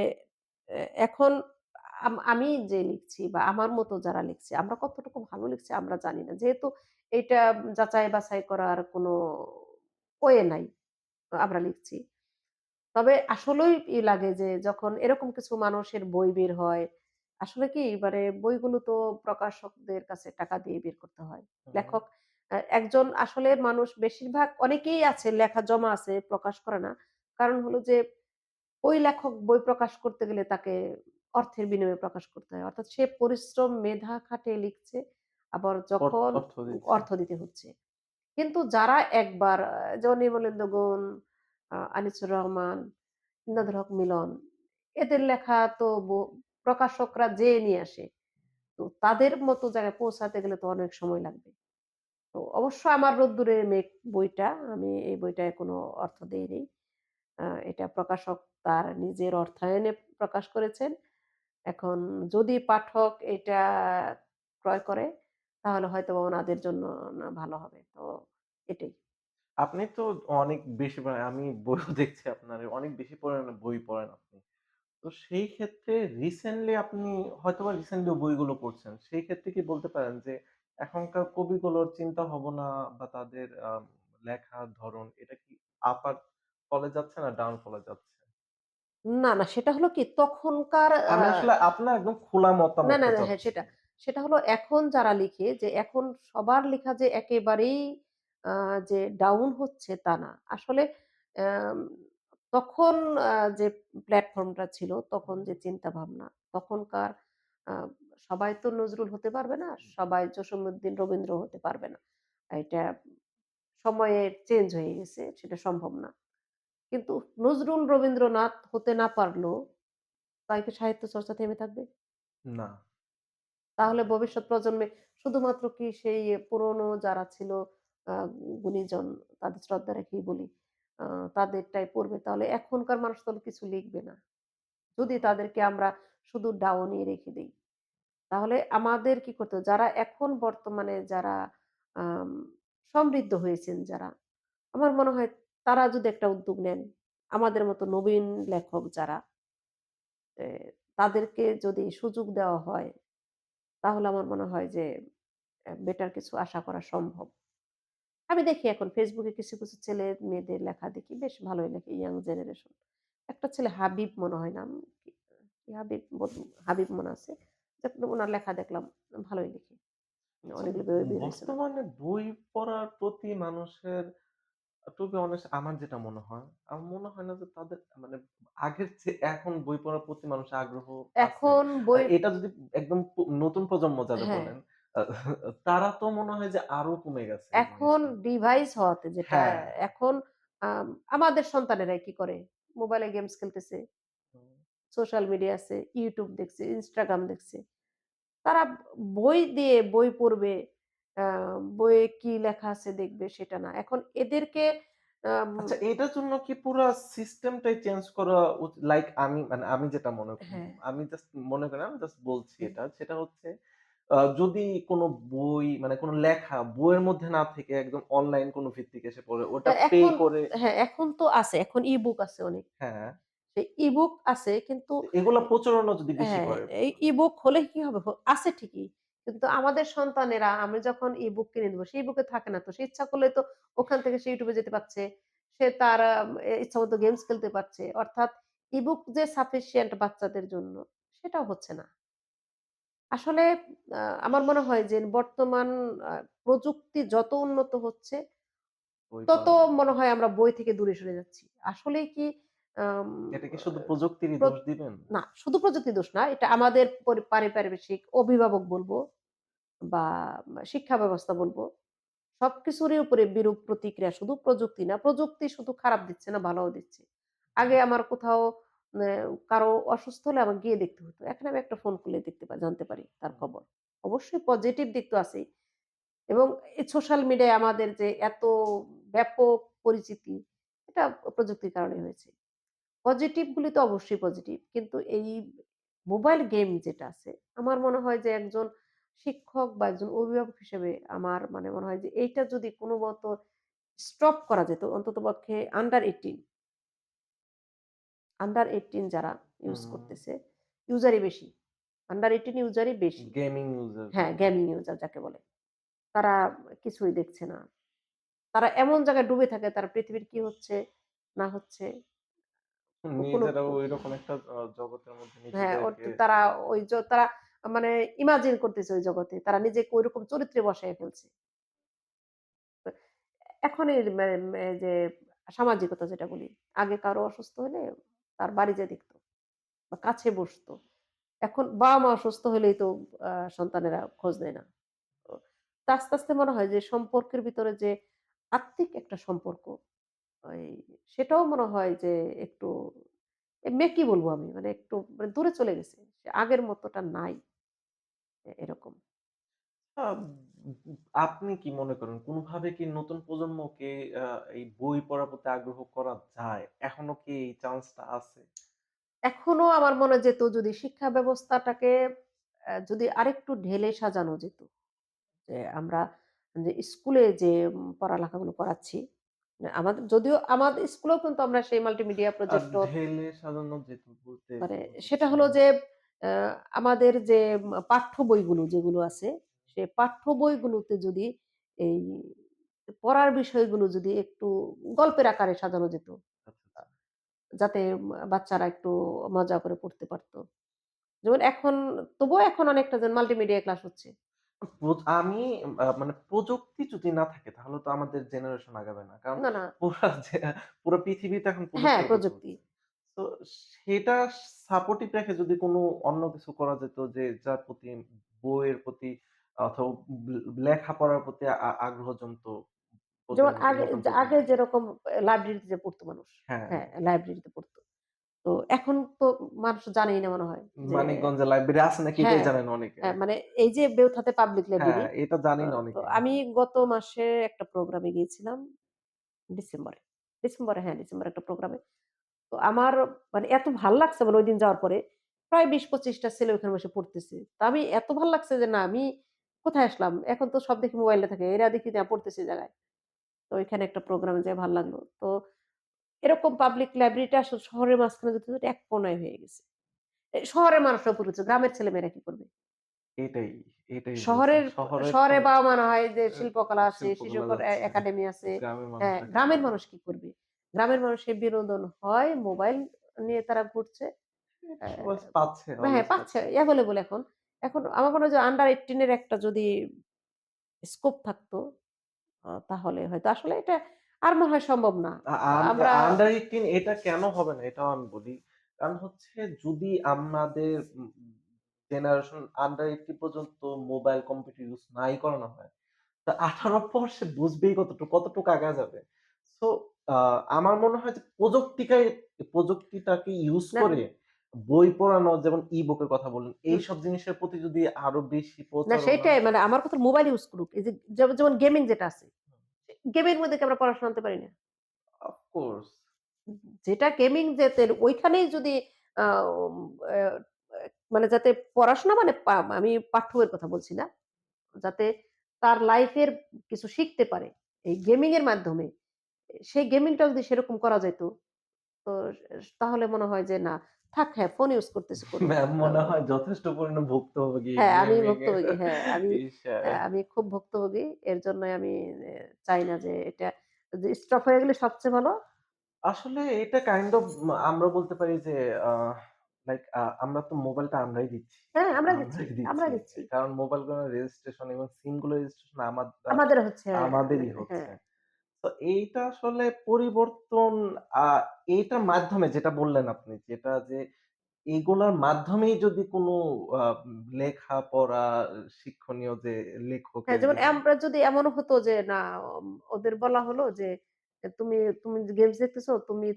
S2: এখন আমি যে লিখছি বা আমার মতো যারা লিখছে, আমরা কতটুকু ভালো লিখছি আমরা জানি না। যেহেতু এইটা যাচাই বাছাই করার কোনো ওয়ে নাই। আমরা লিখছি। তবে আসলেই লাগে যে যখন এরকম কিছু মানুষের বই বের হয়, আসলে কি মানে বইগুলো তো প্রকাশকদের কাছে টাকা দিয়ে বের করতে হয়।
S1: হুম,
S2: লেখক একজন আসলে মানুষ বেশিরভাগ অনেকেই আছে লেখা জমা আছে প্রকাশ করে না। কারণ হলো যে ওই লেখক বই প্রকাশ করতে গেলে তাকে অর্থের বিনিময়ে প্রকাশ করতে হয়। অর্থাৎ সে পরিশ্রম মেধা খাটিয়ে লিখছে, আবার যখন
S1: অর্থ দিচ্ছে।
S2: অর্থ দিতে হচ্ছে। কিন্তু যারা একবার যেমন নির্মলেন্দু গুণ, আনিসুর রহমান, ইমদাদুল হক মিলন এদের লেখা তো প্রকাশকরা যেয়ে নিয়ে আসে। তো তাদের মতো জায়গায় পৌঁছাতে গেলে তো অনেক সময় লাগবে। তো অবশ্য আমার 'রোদ্দুরের মেঘ' বইটা আমি এই বইটায় কোনো অর্থ দেইনি। এটা প্রকাশক তার নিজের অর্থায়নে প্রকাশ করেছেন। এখন যদি পাঠক এটা ক্রয় করে তাহলে হয়তোবা ওনাদের জন্য না ভালো হবে। তো এটাই।
S1: আপনি তো অনেক বেশি পড়েন। আমি বইও দেখছি আপনার। অনেক বেশি বই পড়েন আপনি। তো সেই ক্ষেত্রে রিসেন্টলি আপনি হয়তোবা রিসেন্টলি বইগুলো পড়ছেন। সেই ক্ষেত্রে কি বলতে পারেন যে এখনকার কবিগুলোর চিন্তা ভাবনা বা তাদের লেখার ধরন এটা কি আপার ফলে যাচ্ছে না ডাউন ফলে যাচ্ছে?
S2: না, না সেটা হলো কি তখনকার
S1: আমি আসলে আপনার একদম খোলা
S2: না, না,
S1: মতামতটা
S2: না হ্যাঁ
S1: চাচ্ছি।
S2: সেটা। সেটা হলো এখন যারা লিখে যে এখন সবার লেখা যে একেবারেই আ যে ডাউন হচ্ছে তা না। আসলে অ্যাম তখন যে প্ল্যাটফর্মটা ছিল, তখন যে চিন্তাভাবনা, তখনকার আ সবাই তো নজরুল হতে পারবে না, সবাই জসীমউদ্দিন, রবীন্দ্র হতে পারবে না। এটা সময়ে চেঞ্জ হয়ে গেছে, সেটা সম্ভব না। কিন্তু নজরুল, রবীন্দ্রনাথ হতে না পারলেও তাই কি সাহিত্য চর্চা থেমে থাকবে?
S1: না।
S2: তাহলে ভবিষ্যৎ প্রজন্মে শুধুমাত্র কি সেই পুরনো যারা ছিল আ গুণীজন তাদের শ্রদ্ধা রেখেই বলি, আ তাদেরটাই পড়বে। তাহলে এখনকার মানুষ তাহলে কিছু লিখবে না। যদি তাদেরকে আমরা শুধু ডাউনই রেখে দেই। তাহলে আমাদের কি করতে হবে? যারা এখন বর্তমানে যারা আম সমৃদ্ধ হয়েছেন যারা, আমার মনে হয় তারা যদি একটা উদ্যোগ নেন, আমাদের মতো নবীন লেখক যারা, এ তাদেরকে যদি সুযোগ দেওয়া হয়, তাহলে আমার মনে হয় যে বেটার কিছু আশা করা সম্ভব। আমি দেখি এখন ফেসবুকে কিছু, কিছু ছেলে মেয়েদের লেখা দেখি বেশ ভালোই লেখে ইয়াং জেনারেশন। একটা ছেলে হাবিব মনে হয় নাম। কি কি হাবিব হাবিব মনে আছে। যাক উনার লেখা দেখলাম ভালোই লিখে।
S1: আচ্ছা,
S2: অনেকগুলো বই বের হইছে উনার।
S1: বর্তমানে বই পড়ার প্রতি মানুষের টু বি অনেস্ট আমার যেটা মনে হয়, আমার মনে হয় না যে তাদের মানে আগের চেয়ে এখন বই পড়ার প্রতি মানুষের আগ্রহ আছে।
S2: এখন বই
S1: এটা যদি একদম নতুন প্রজন্ম যারা
S2: হ্যাঁ,
S1: বলেন, আ তারা তো মনে হয় যে আরো কমে গেছে এই
S2: এখন
S1: জিনিসটা।
S2: ডিভাইস হওয়াতে যেটা
S1: হ্যাঁ।
S2: এখন আমাদের সন্তানেরাই কি করে? মোবাইলে গেমস খেলতেছে,
S1: হুম।
S2: সোশ্যাল মিডিয়া আছে, YouTube দেখছে, Instagram দেখছে। তারা বই দিয়ে বই পড়বে, আ বইয়ে কি লেখা আছে দেখবে সেটা না। এখন এদেরকে আম
S1: আচ্ছা, এটার জন্য কি পুরা সিস্টেমটাই চেঞ্জ করা লাইক আমি মানে আমি যেটা
S2: হ্যাঁ,
S1: আমি জাস্ট মনে করেন আমি জাস্ট বলছি
S2: হুম।
S1: এটা। সেটা হচ্ছে যদি কোন বই মানে কোন লেখা বইয়ের মধ্যে না থেকে একদম অনলাইন কোন ভিত্তিক এসে পড়ে ওটা পে
S2: এখন
S1: করে
S2: হ্যাঁ, এখন তো আছে। এখন ই-বুক আছে অনেক।
S1: হ্যাঁ,
S2: সেই ই-বুক আছে কিন্তু
S1: এগুলা
S2: এ
S1: প্রচলনও যদি বেশি
S2: হ্যাঁ,
S1: করে।
S2: এই ই-বুক হলে কি হবে? আছে ঠিকই। কিন্তু আমাদের সন্তানেরা আমি যখন ই-বুক কিনে দিব, সেই বুকে থাকে না তো। সে ইচ্ছা করলে তো ওখান থেকে সে YouTube এ যেতে পারছে। সে তার ইচ্ছামত গেমস খেলতে পারছে। অর্থাৎ ই-বুক যে সাফিসিয়েন্ট বাচ্চাদের জন্য, সেটাও হচ্ছে না। আসলে আ আমার মনে হয় যে বর্তমান আ প্রযুক্তি যত উন্নত হচ্ছে,
S1: বই
S2: তত
S1: পড়া
S2: মনে হয় আমরা বই থেকে দূরে সরে যাচ্ছি। আসলেই কি আম
S1: এটা কি
S2: আ
S1: শুধু প্রযুক্তিরই
S2: প্র
S1: দোষ দিবেন?
S2: না শুধু প্রযুক্তির দোষ না। এটা আমাদের পারিপার্শ্বিক অভিভাবক বলব বা শিক্ষা ব্যবস্থা বলব। সবকিছুরই উপরে বিরূপ প্রতিক্রিয়া। শুধু প্রযুক্তি না। প্রযুক্তি শুধু খারাপ দিচ্ছে না, ভালোও দিচ্ছে। আগে আমার কোথাও নে কারো অসুস্থ হলে আমার গিয়ে দেখতে হতো। এখন আমি একটা ফোন করলে জানতে পারি তার
S1: হুম,
S2: খবর। অবশ্যই পজিটিভ দিক তো আছেই। এবং এই সোশ্যাল মিডিয়ায় আমাদের যে এত ব্যাপক পরিচিতি, এটা প্রযুক্তির কারণে হয়েছে। পজিটিভ গুলি তো অবশ্যই পজিটিভ। কিন্তু এই মোবাইল গেম যেটা আছে, আমার মনে হয় যে একজন শিক্ষক বা একজন অভিভাবক হিসেবে আমার মানে মনে হয় যে এইটা যদি কোনমত স্টপ করা যেত অন্ততপক্ষে আন্ডার 18 যারা ইউজ
S1: হুম,
S2: করতেছে, ইউজারই বেশি। আন্ডার 18 ইউজারই বেশি।
S1: গেমিং ইউজার
S2: হ্যাঁ,
S1: যেগুলো।
S2: গেমিং ইউজার যাকে বলে। তারা কিছুই দেখছে না। তারা এমন জায়গায় ডুবে থাকে তারা পৃথিবীর কি হচ্ছে না হচ্ছে কোনো
S1: নিজেরাও ঐরকম একটা জগতের মধ্যে
S2: হ্যাঁ,
S1: নিজেদেরকে
S2: তারা ওই তারা মানে ইমাজিন করতেছে ওই জগতে। তারা নিজেকে ঐরকম চরিত্রে বসায় ফেলছে। তো এখন এই যে সামাজিকতা যেটা বলি, আগে কারো অসুস্থ হলে তার বাড়ি যেয়ে দেখত বা কাছে বসতো। এখন বাবা-মা অসুস্থ হলেই তো সন্তানেরা খোঁজ নেয় না। তো আস্তে, আস্তে মনে হয় যে সম্পর্কের ভিতরে যে আত্মিক একটা সম্পর্ক ওই সেটাও মনে হয় যে একটু মেকি বলবো আমি। মানে একটু মানে দূরে চলে গেছে। সে আগের মতটা নাই এরকম।
S1: আ আপনি কি মনে করেন কোনভাবে কি নতুন প্রজন্মকে আ এই বই পড়ার প্রতি আগ্রহ করা যায়? এখনো কি এই চান্সটা আছে?
S2: এখনো আমার মনে যেত যদি শিক্ষা ব্যবস্থাটাকে যদি আরেকটু ঢেলে সাজানো যেত। যে আমরা যে স্কুলে যে পড়ালেখাগুলো করাচ্ছি, আমাদের যদিও আমাদের স্কুলেও কিন্তু আমরা সেই মাল্টিমিডিয়া প্রজেক্টর
S1: ঢেলে সাজানো যেত বলতে
S2: মানে
S1: কি
S2: সেটা
S1: বুঝাচ্ছেন?
S2: হলো যে আ আমাদের যে পাঠ্য বইগুলো যেগুলো আছে, সে পাঠ্য বইগুলোতে যদি এই পড়ার বিষয়গুলো যদি একটু গল্পের আকারে সাজানো যেত।
S1: আচ্ছা, আচ্ছা।
S2: যাতে বাচ্চারা একটু মজা করে পড়তে পারত। যেমন এখন তবুও এখন অনেকটা যেমন মাল্টিমিডিয়া ক্লাস হচ্ছে।
S1: আমি মানে প্রযুক্তি যদি না থাকে তাহলে তো আমাদের জেনারেশন আগাবে না। কারণ
S2: না, না
S1: পুরা যে পুরো পৃথিবী তো এখন
S2: হ্যাঁ,
S1: প্রযুক্তির উপর
S2: প্রযুক্তি।
S1: চলছে। তো সেটা সাপোর্টিভ রেখে যদি কোনো অন্য কিছু করা যেত যে যার প্রতি বইয়ের প্রতি অথবা লেখাপড়ার প্রতি আগ্রহ জমতো ওদের
S2: যেমন আগে
S1: নতুন
S2: আগে
S1: প্রজন্মের।
S2: যেরকম লাইব্রেরিতে যে পড়তো মানুষ।
S1: হ্যাঁ,
S2: হ্যাঁ, লাইব্রেরিতে পড়তো। তো এখন তো মানুষ জানেই না মনে হয় যে
S1: মানিকগঞ্জে লাইব্রেরি আছে নাকি এটাই
S2: হ্যাঁ,
S1: জানে না অনেকে।
S2: মানে এই যে বেউথাতে পাবলিক
S1: হ্যাঁ,
S2: লাইব্রেরি
S1: এটা জানি না
S2: তো
S1: অনেকে।
S2: আমি গত মাসে একটা প্রোগ্রামে গিয়েছিলাম ডিসেম্বরে। হ্যাঁ, ডিসেম্বরে একটা প্রোগ্রামে। তো আমার মানে এত ভাল লাগছে মানে ঐদিন যাওয়ার পরে প্রায় ২০-২৫ টা ছেলে ওখানে বসে পড়তেছে। তো আমি এত ভাল লাগছে যে না আমি কোথায় আসলাম? এখন তো সব দেখি মোবাইলে থাকে। এরা দেখি না পড়তেছে এই জায়গায়। তো ওইখানে একটা প্রোগ্রামে যেয়ে ভাল লাগলো। তো এরকম পাবলিক লাইব্রেরিটা আসলে শহরের মাঝখানে যেতে, যেতে এক কোণায় হয়ে গেছে। শহরের মানুষরা পড়েছে, গ্রামের ছেলেমেয়েরা কি করবে?
S1: এটাই, এটাই বলছি।
S2: শহরের
S1: শহরের তো
S2: শহরে বাবা-মা না হয় যে
S1: আ
S2: শিল্পকলা আছে,
S1: শিল্পকলা
S2: শিশুকর
S1: যাচ্ছে।
S2: একাডেমি আছে।
S1: গ্রামের
S2: হ্যাঁ,
S1: মানুষরা কি
S2: গ্রামের
S1: করবে?
S2: মানুষ কি করবে? গ্রামের মানুষের বিনোদন হয় মোবাইল নিয়ে তারা ঘুরছে।
S1: এটা
S2: অ্যা
S1: সবাই পাচ্ছে,
S2: হ্যাঁ,
S1: অলওয়েজ
S2: পাচ্ছে
S1: পাচ্ছে।
S2: এভেইলেবল এখন। এখন আমার মনে হয় যে আন্ডার 18 এর একটা যদি স্কোপ থাকতো তাহলে হয়তো আসলে এটা আর মনে হয় সম্ভব না।
S1: আ আন
S2: আমরা
S1: আন্ডার 18 এটা কেন হবে না? এটাও আমি বলি। কারণ হচ্ছে যদি আমাদের জেনারেশন আন্ডার 18 পর্যন্ত মোবাইল, কম্পিউটার ইউজ নাই করানো হয়, তো 18 পর সে বুঝবেই কতটুকু আগায় যাবে। সো আ আমার মনে হয় যে প্রযুক্তিটাকে ইউজ
S2: না,
S1: করে বই পড়ানো যেমন ই-বুকের কথা বললেন,
S2: হুম,
S1: এইসব জিনিসের প্রতি যদি আরো বেশি
S2: না
S1: প্রচারণা
S2: সেইটাই মানে আমার কথা মোবাইল ইউজ করুক। এই যে যেমন গেমিং যেটা আছে। গেমের মধ্যে কি আমরা পড়াশোনা আনতে পারি না?
S1: অফ কোর্স
S2: যেটা গেমিং যেতে ওইখানেই যদি আ উম অ্যা মানে যাতে পড়াশোনা মানে আমি পাঠ্য বইয়ের কথা বলছি না। যাতে তার লাইফের কিছু শিখতে পারে। এই গেমিং এর মাধ্যমে। সেই গেমিংটা যদি সেরকম করা যাইত, তো তাহলে মনে হয় যে না, থাক হ্যাঁ, ফোন ইউজ করতেছে করুক।
S1: ম্যাম
S2: আ
S1: মনে হয় যথেষ্ট পরিমাণে ভুক্তভোগী
S2: হ্যাঁ, আমি
S1: গেমিং এর।
S2: ভুক্তভোগী। হ্যাঁ,
S1: ইস!
S2: আমি খুব ভুক্তভোগী। এর জন্যই আমি চাই না যে এটা যে স্টপ হয়ে গেলে সবচেয়ে ভালো।
S1: আসলে এটা কাইন্ড অফ আমরা বলতে পারি যে আ লাইক আমরা তো মোবাইলটা আমরাই দিচ্ছি।
S2: হ্যাঁ, আমরা দিচ্ছি,
S1: আমরাই
S2: আমরা
S1: দিচ্ছি।
S2: দিচ্ছি।
S1: কারণ মোবাইলগুলোর রেজিস্ট্রেশন এবং সিমগুলোর রেজিস্ট্রেশন
S2: আমাদের হচ্ছে
S1: আমাদেরই
S2: হ্যাঁ।
S1: হচ্ছে। তো এইটা আসলে পরিবর্তন আ এইটার মাধ্যমে যেটা বললেন আপনি যেটা যে এগুলার মাধ্যমেই যদি কোনো আ লেখাপড়া শিক্ষণীয় যে
S2: হ্যাঁ,
S1: লেখকের
S2: যেমন
S1: বিভিন্ন
S2: আমরা যদি এমনও হতো যে না ওদের বলা হলো যে তুমি তুমি গেমস দেখতেছো,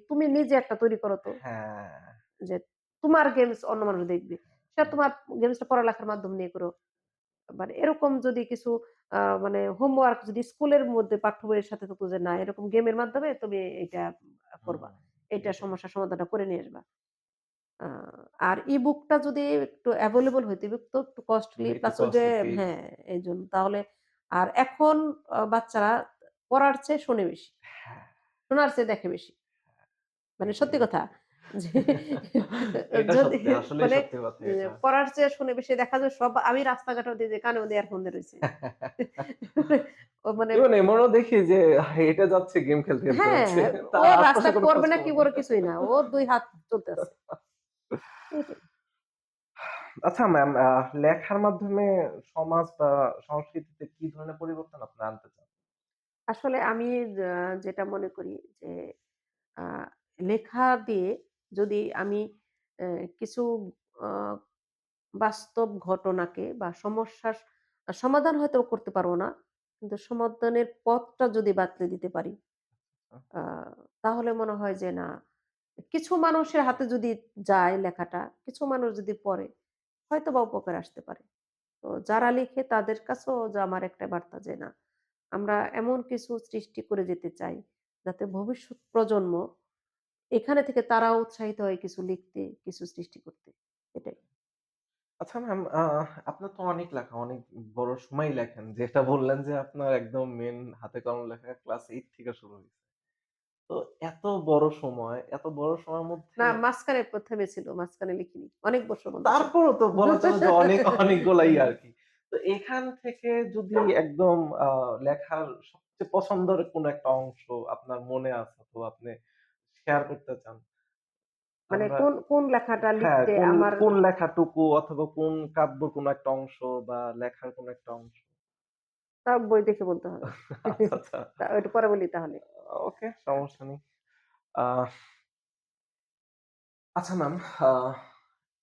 S2: তুমি নিজে একটা তৈরি করো তো।
S1: হ্যাঁ,
S2: যে তোমার গেমস অন্য মানুষ দেখবে। সেটা তোমার গেমসটা পড়ালেখার মাধ্যম নিয়ে করো। মানে এরকম যদি কিছু মানে হোমওয়ার্ক যদি স্কুলের মধ্যে পাঠ্য বইয়ের সাথে থাকতো যে না এরকম গেমের মাধ্যমে তুমি এইটা করবা।
S1: হুম,
S2: এইটা
S1: এটাই।
S2: সমস্যার সমাধানটা করে নিয়ে আসবা। আ আর ই-বুকটা যদি একটু এভেইলেবল হইতো, ই-বুক তো একটু কস্টলি
S1: একটু
S2: প্লাস ওই যে
S1: কস্টলি
S2: হ্যাঁ, এইজন্য তাহলে আর এখন বাচ্চারা পড়ার চেয়ে শোনে বেশি।
S1: হ্যাঁ,
S2: শোনার চেয়ে দেখে বেশি। মানে
S1: এটাই,
S2: সত্যি কথা।
S1: এটাই।
S2: যে
S1: এটা
S2: যদি
S1: সত্যি, আসলেই
S2: মানে
S1: সত্যি কথা এটা।
S2: পড়ার চেয়ে শুনে বেশি দেখা যায় সব আমি রাস্তাঘাটেও দিয়ে যে কানেও দিয়ে ইয়ারফোন দিয়ে রইছি। ও মানে
S1: ইভেন এমনও দেখি যে হেঁটে যাচ্ছে গেম খেলতে, খেলতে
S2: হ্যাঁ,
S1: যাচ্ছে।
S2: ও
S1: তার আশপাশে
S2: রাস্তায়
S1: কোনো
S2: পড়বে
S1: খোঁজ
S2: না কি
S1: খবর নেই।
S2: করবে কিছুই না। ও ২ হাত চলতে আছে। এটাই।
S1: আচ্ছা ম্যাম লেখার মাধ্যমে সমাজ বা সংস্কৃতিতে কি ধরনের পরিবর্তন আপনি আনতে চান?
S2: আসলে আমি যেটা মনে করি যে আ লেখা দিয়ে যদি আমি কিছু আ বাস্তব ঘটনাকে বা সমস্যার সমাধান হয়তো করতে পারব না। কিন্তু সমাধানের পথটা যদি বাতলে দিতে পারি, আ তাহলে মনে হয় যে না, কিছু মানুষের হাতে যদি যায় লেখাটা, কিছু মানুষ যদি পড়ে, হয়তোবা উপকারে আসতে পারে। তো যারা লিখে তাদের কাছেও যে আমার একটা বার্তা যে না, আমরা এমন কিছু সৃষ্টি করে যেতে চাই, যাতে ভবিষ্যৎ প্রজন্ম এখানে থেকে তারাও উৎসাহিত হয় কিছু লিখতে, কিছু সৃষ্টি করতে। এটাই।
S1: আচ্ছা ম্যাম আপনার তো অনেক লেখা, অনেক বড় সময়ই লেখেন। যেটা বললেন যে আপনার একদম মেইন হাতে কলমে লেখা ক্লাস 8 থেকে শুরু হইছে। তো এত বড় সময়ের মধ্যে
S2: না মাঝখানে থেমেছিল, মাঝখানে লিখিনি। অনেক বছর বন্ধ ছিল।
S1: তারপরও তো বলা চলে যে অনেকগুলাই আরকি। তো এখান থেকে যদি একদম লেখার সবচেয়ে পছন্দের কোনো একটা অংশ আপনার মনে আছে অথবা আপনি শেয়ার করতে চান?
S2: মানে
S1: আমরা
S2: কোন লেখাটা
S1: হ্যাঁ,
S2: লিখলে
S1: কোন
S2: আমার
S1: কোন লেখাটুকু অথবা কোন কাব্যর কোন একটা অংশ বা লেখার কোন একটা অংশ।
S2: তা বই দেখে বলতে হবে।
S1: আচ্ছা, আচ্ছা।
S2: তা ওইটা পরে বলি তাহলে।
S1: ওকে,
S2: আচ্ছা।
S1: সমস্যা নেই। আহ আচ্ছা ম্যাম, আ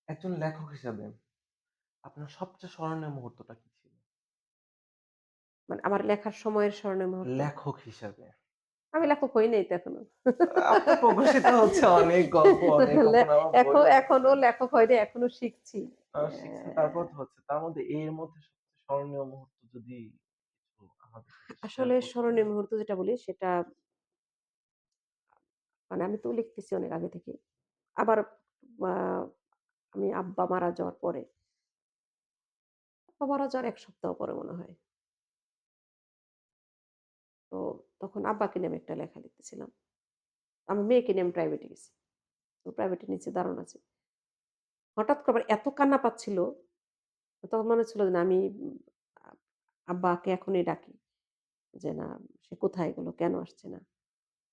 S1: একজন লেখক হিসাবে আপনার সবচেয়ে স্মরণীয় মুহূর্তটা কি ছিল?
S2: মানে আমার লেখার সময়ের স্মরণীয় মুহূর্ত।
S1: লেখক হিসাবে।
S2: আমি লেখক হই নাই তো এখনো।
S1: আপনার প্রকাশিত হচ্ছে অনেক গল্প, অনেক
S2: লে
S1: উপন্যাস, আমার বইও
S2: এখনো লেখক হয়নি, এখনো শিখছি।
S1: শিখছেন, তারপর তো হচ্ছে। তার মধ্যে এর মধ্যে সবচেয়ে স্মরণীয় মুহূর্ত যদি কিছু আমাদের সাথে শেয়ার
S2: আসলে
S1: করতেন।
S2: স্মরণীয় মুহূর্ত যেটা বলি সেটা মানে আমি তো লিখতেছি অনেক আগে থেকেই। আবার আ আমি আব্বা মারা যাওয়ার পরে, আব্বা মারা যাওয়ার ১ সপ্তাহ পরে মনে হয়। তো তখন আব্বাকে নিয়ে আমি একটা লেখা লিখতেছিলাম। আমার মেয়েকে নিয়ে আমি প্রাইভেটে গেছি। তো প্রাইভেটে নিচে দারোয়ান আছে। হঠাৎ করে আমার এত কান্না পাচ্ছিল, তখন মনে হচ্ছিল যে না আমি আ আব্বাকে এখনই ডাকি। যে না সে কোথায় গেল? কেন আসছে না?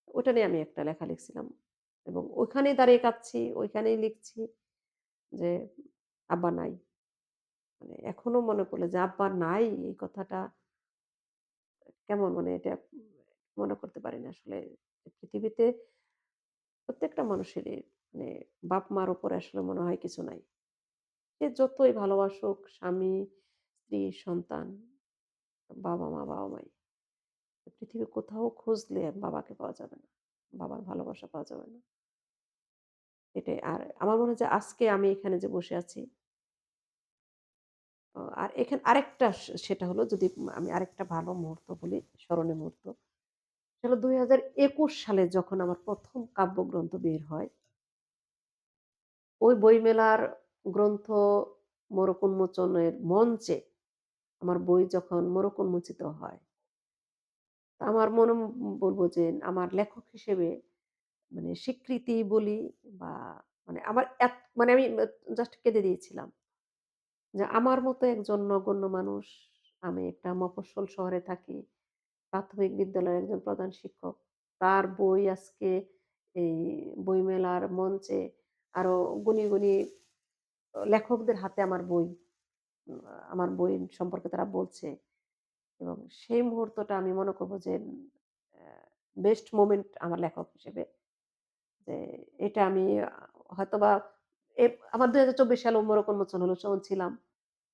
S2: ওটা নিয়ে আমি একটা লেখা লিখছিলাম। এবং ওইখানেই দাঁড়িয়ে কাঁদছি, ওইখানেই লিখছি যে আব্বা নাই। মানে এখনো মনে পড়লে যে আব্বা নাই এই কথাটা কেমন মানে এটা মনে করতে পারি না আসলে। পৃথিবীতে প্রত্যেকটা মানুষেরই মানে বাপ-মার উপরে আসলে মনে হয় কিছু নাই। সে যতই ভালোবাসুক স্বামী, স্ত্রী, সন্তান, বাবা-মা, বাবা-মাই। পৃথিবীর কোথাও খুঁজলে বাবাকে পাওয়া যাবে না। বাবার ভালোবাসা পাওয়া যাবে না। এটাই। আর আমার মনে হয় যে আজকে আমি এখানে যে বসে আছি, আর এখানে আরেকটা সেটা হলো যদি আমি আরেকটা ভালো মুহূর্ত বলি, স্মরণীয় মুহূর্ত। সেটা হলো ২০২১ সালে যখন আমার ১ম কাব্যগ্রন্থ বের হয়, ওই বইমেলার গ্রন্থ মোড়ক উন্মোচনের মঞ্চে আমার বই যখন মোড়ক উন্মোচিত হয়, আমার মনে বলব যে আমার লেখক হিসেবে মানে স্বীকৃতি বলি বা মানে আমার মানে আমি জাস্ট কেঁদে দিয়েছিলাম। যে আমার মতো একজন নগণ্য মানুষ, আমি একটা মফস্বল শহরে থাকি। প্রাথমিক বিদ্যালয়ের একজন প্রধান শিক্ষক। তার বই আজকে এই বইমেলার মঞ্চে আরো গুণী, গুণী লেখকদের হাতে আমার বই। আমার বই সম্পর্কে তারা বলছে এবং সেই মুহূর্তটা আমি মনে করব যে অ্যা বেস্ট মোমেন্ট আমার লেখক হিসেবে। যে এটা আমি হয়তোবা এ আমার ২০২৪ সালে মোড়ক উন্মোচন হলো, তখন ছিলাম।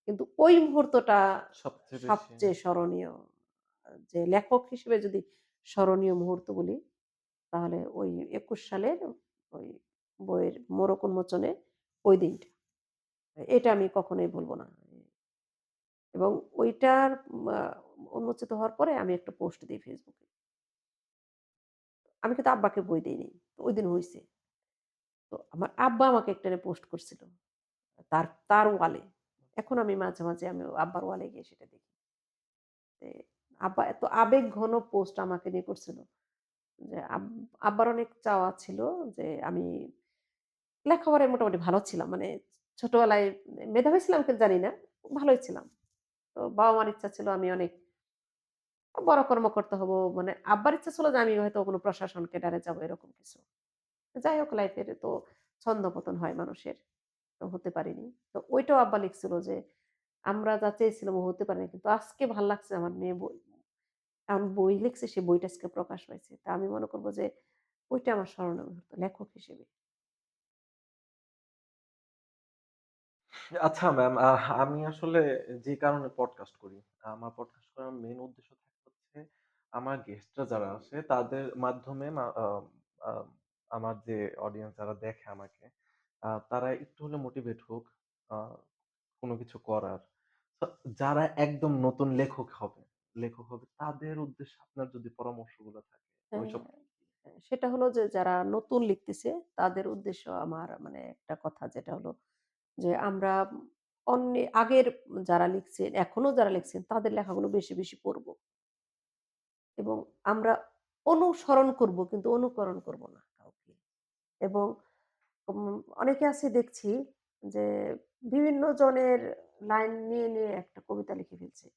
S2: কিন্তু ওই মুহূর্তটা
S1: সবচেয়ে বেশি।
S2: সবচেয়ে স্মরণীয়। যে লেখক হিসেবে যদি স্মরণীয় মুহূর্ত বলি, তাহলে ওই ২১ সালের ওই বইয়ের মোড়ক উন্মোচনে ওই দিনটা। এটা আমি কখনোই ভুলব না। এবং ওইটার আ উন্মোচিত হওয়ার পরে আমি একটা পোস্ট দেই Facebook এ। আমি কিন্তু আব্বাকে বই দেইনি। ওইদিন হইছে। তো আমার আব্বা আমাকে একটা পোস্ট করছিল। তার ওয়ালে। এখন আমি মাঝে, মাঝে আমি আব্বার ওয়ালে গিয়ে সেটা দেখি। যে আব্বা এত আবেগঘন পোস্ট আমাকে নিয়ে করছিল। যে আব্বার অনেক চাওয়া ছিল যে আমি লেখাপড়ায় মোটামুটি ভালো ছিলাম। মানে ছোটবেলায় মেধাবী ছিলাম কিনা জানি না। ভালোই ছিলাম। তো বাবা-মার ইচ্ছা ছিল আমি অনেক বড় কর্মকর্তা হব। মানে আব্বার ইচ্ছা ছিল যে আমি হয়তো কোনো প্রশাসন ক্যাডারে যাবো এরকম কিছু। যাই হোক লাইফের তো ছন্দপতন হয় মানুষের। তো হতে পারিনি। তো ওইটাও আব্বা লিখছিল যে, "আমরা যা চেয়েছিলাম ও হতে পারেনি। কিন্তু আজকে ভাল লাগছে আমার মেয়ে এমন বই লিখছে সে বইটা আজকে প্রকাশ পাইছে।" তা আমি মনে করব যে ওইটা আমার স্মরণীয় মুহূর্ত লেখক হিসেবে।
S1: আচ্ছা ম্যাম, আমি আসলে যে কারণে পডকাস্ট করি, আমার পডকাস্ট করার মেইন উদ্দেশ্য থাকে হচ্ছে আমার গেস্টরা যারা আসে তাদের মাধ্যমে আ আমার যে অডিয়েন্স যারা দেখে আমাকে, তারা একটু হলে মোটিভেট হোক আ কোন কিছু করার। তো যারা একদম নতুন লেখক হবে তাদের উদ্দেশ্যে আপনার যদি পরামর্শগুলো থাকে
S2: হ্যাঁ,
S1: ওইসব
S2: সেটা হলো যে যারা নতুন লিখতেছে তাদের উদ্দেশ্য আমার মানে একটা কথা যেটা হলো যে আমরা আগের যারা লিখছেন, এখনো যারা লিখছেন তাদের লেখাগুলো বেশি, বেশি পড়ব। এবং আমরা অনুসরণ করব কিন্তু অনুকরণ করব না কাউকে। এবং অনেকে আছে দেখছি যে বিভিন্ন জনের লাইন নিয়ে, নিয়ে একটা কবিতা লিখে ফেলছে।